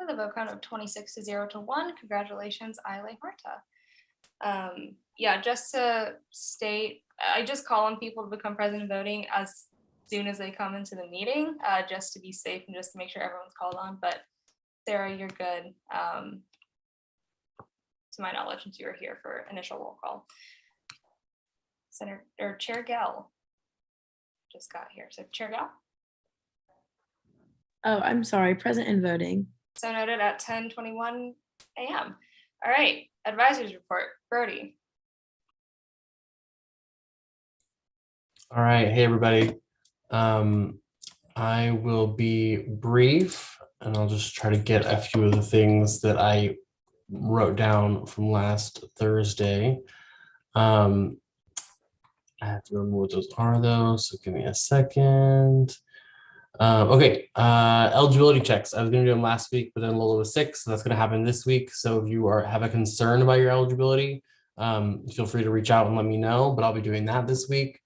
The vote count of 26-0-1. Congratulations, Ayala Huerta. Yeah, just to state, I just call on people to become present voting as soon as they come into the meeting, just to be safe and just to make sure everyone's called on. But Sarah, you're good. To my knowledge, since you were here for initial roll call. Senator or Chair Gell just got here. So Chair Gell. Oh, I'm sorry, present and voting. So noted at 10:21 a.m. All right, advisors report. Brody. All right, hey everybody. I will be brief, and I'll just try to get a few of the things that I wrote down from last Thursday. I have to remember what those are though, so give me a second. Okay, eligibility checks. I was going to do them last week, but then Lola was sick, so that's going to happen this week. So if you have a concern about your eligibility, feel free to reach out and let me know, but I'll be doing that this week.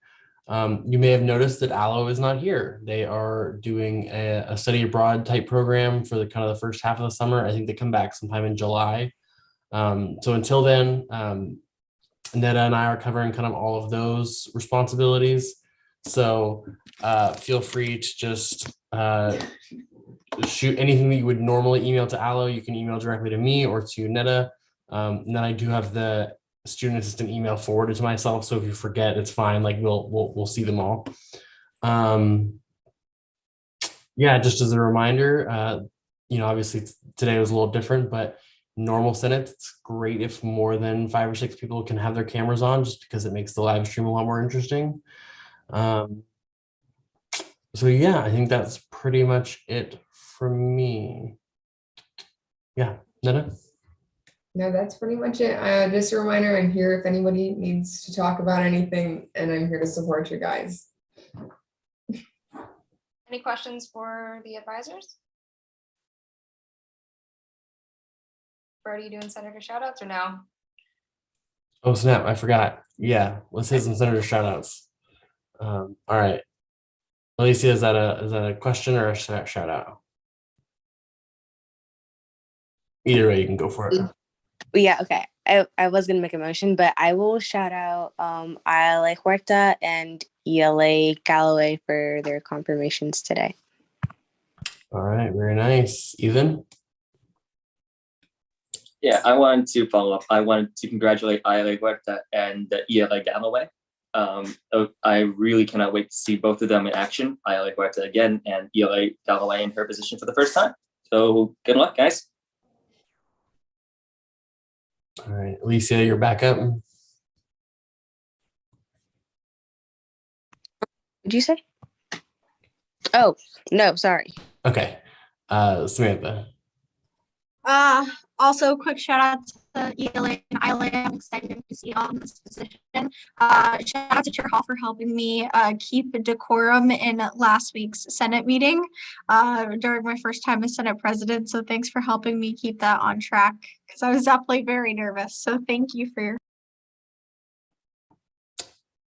You may have noticed that Allo is not here. They are doing a study abroad type program for the kind of the first half of the summer. I think they come back sometime in July. So until then, Netta and I are covering kind of all of those responsibilities. So feel free to just shoot anything that you would normally email to Allo. You can email directly to me or to Netta. And then I do have the student assistant email forwarded to myself. So if you forget, it's fine. Like we'll see them all. Yeah, just as a reminder, obviously today was a little different, but normal Senate, it's great if more than 5 or 6 people can have their cameras on, just because it makes the live stream a lot more interesting. So yeah, I think that's pretty much it from me. Yeah, Netta? No, that's pretty much it. Just a reminder, I'm here if anybody needs to talk about anything, and I'm here to support you guys. Any questions for the advisors? Brody, you doing senator shout outs or no? Oh snap, I forgot. Yeah, let's hit some senator shout outs. All right. Alicia, is that a question or a shout out? Either way, you can go for it. Yeah, okay. I was gonna make a motion, but I will shout out ILA Huerta and ELA Galloway for their confirmations today. All right, very nice. Ethan? Yeah, I wanted to follow up. I wanted to congratulate ILA Huerta and ELA Galloway. I really cannot wait to see both of them in action. ILA Huerta again and ELA Galloway in her position for the first time. So good luck, guys. All right, Alicia, you're back up. Did you say? Oh, no, sorry. Okay. Samantha. Also, quick shout out to ELA and ILA. I'm excited to see y'all in this position. Shout out to Chair Hall for helping me keep decorum in last week's Senate meeting during my first time as Senate President. So thanks for helping me keep that on track, because I was definitely very nervous. So thank you for your.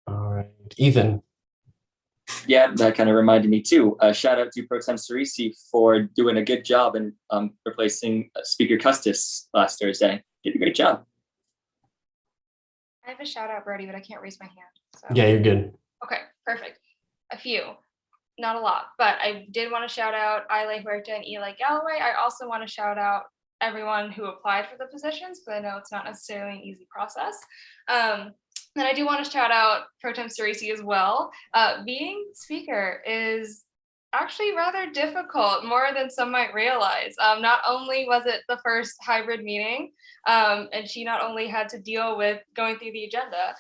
All right, Ethan. Yeah, that kind of reminded me too. Shout out to Pro Tem Cerisi for doing a good job in replacing Speaker Custis last Thursday. Did a great job. I have a shout out, Brody, but I can't raise my hand. So. Yeah, you're good. Okay, perfect. A few, not a lot, but I did want to shout out ILA Huerta and Eli Galloway. I also want to shout out everyone who applied for the positions, because I know it's not necessarily an easy process. And I do want to shout out Pro Tem Cerisi as well. Being speaker is actually rather difficult, more than some might realize. Not only was it the first hybrid meeting, and she not only had to deal with going through the agenda,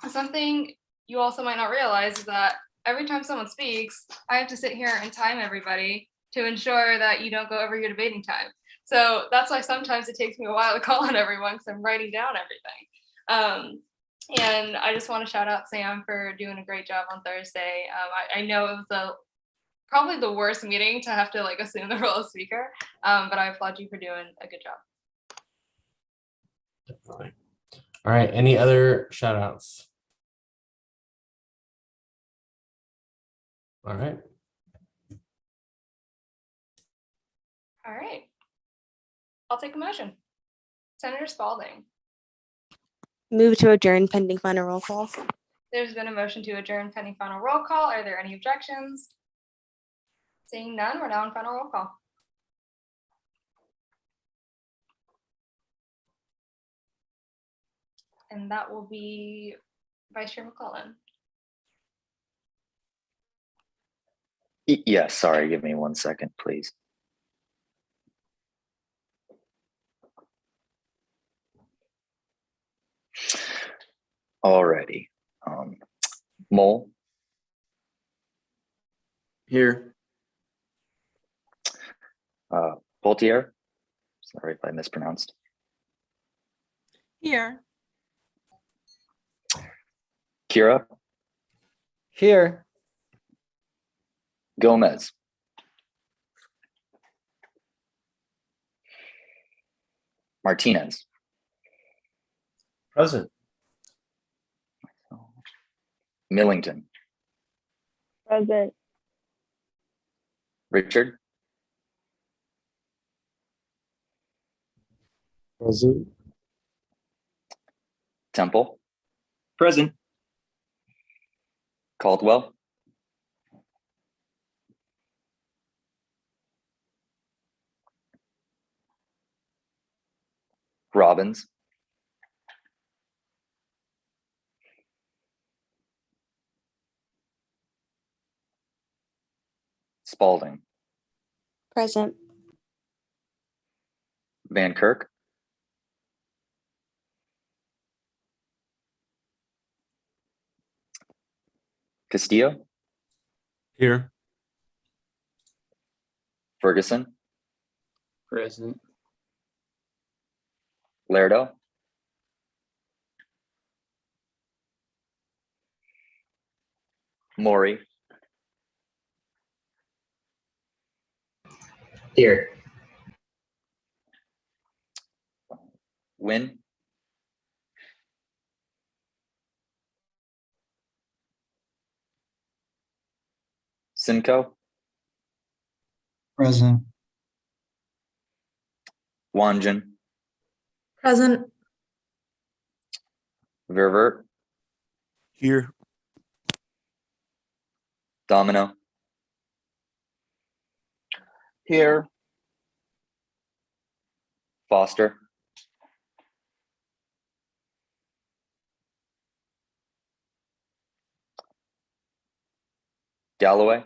something you also might not realize is that every time someone speaks, I have to sit here and time everybody to ensure that you don't go over your debating time. So that's why sometimes it takes me a while to call on everyone, because I'm writing down everything. And I just want to shout out Sam for doing a great job on Thursday. I know it was probably the worst meeting to have to assume the role of speaker, but I applaud you for doing a good job. Definitely. All right, any other shout outs? All right. All right. I'll take a motion. Senator Spalding. Move to adjourn pending final roll call. There's been a motion to adjourn pending final roll call. Are there any objections? Seeing none, we're now on final roll call. And that will be Vice Chair McClellan. Yeah, sorry, give me 1 second, please. Alrighty. Mole. Here. Poltier. Sorry if I mispronounced. Here. Kira. Here. Gomez. Martinez. Present. Millington. Present. Richard, Present. Temple, Present. Caldwell, Robbins, Spalding, Present. Van Kirk, Castillo, Here. Ferguson, Present. Lerdo, Maury, Here. Wynn, Simcoe, Present. Wanjin, Present. Ververt, Here. Domino, Here. Foster, Galloway,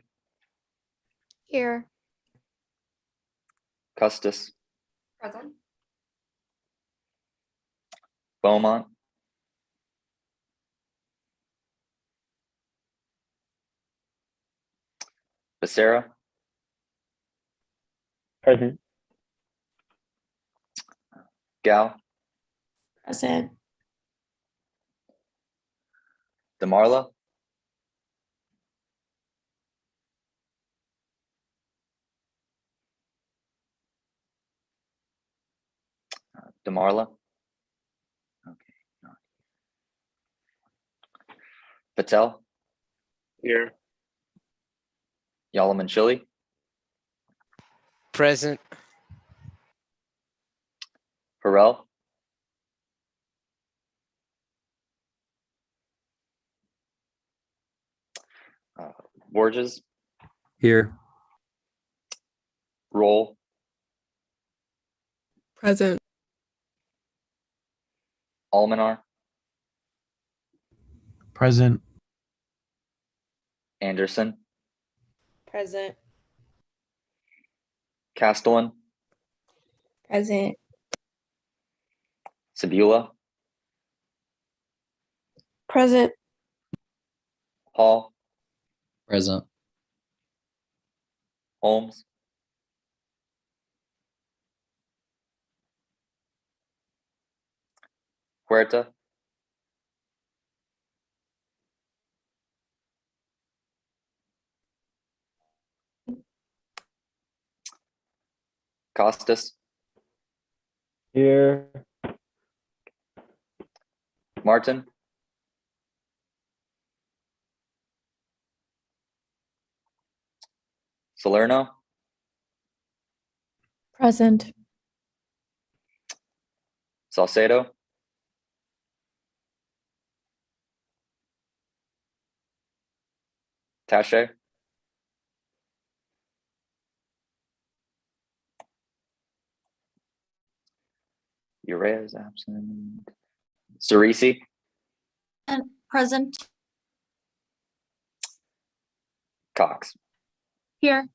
Here. Custis, Present. Beaumont, Becerra, Present. Gal, Present. DeMarla, DeMarla, okay, Patel, Here. Yalaman Chili, Present. Harrell, Borges, Here. Roll, Present. Almanar, Present. Anderson, Present. Castellan, Present. Sebula, Present. Hall, Present. Holmes, Huerta, Costas, Here. Martin, Salerno, Present. Salcedo, Tache, Urea is absent. Cerisi, And present. Cox. Here.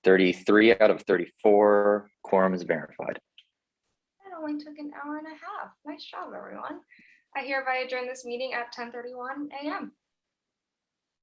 33 out of 34. Quorum is verified. That only took an hour and a half. Nice job, everyone. I hereby adjourn this meeting at 10:31 a.m.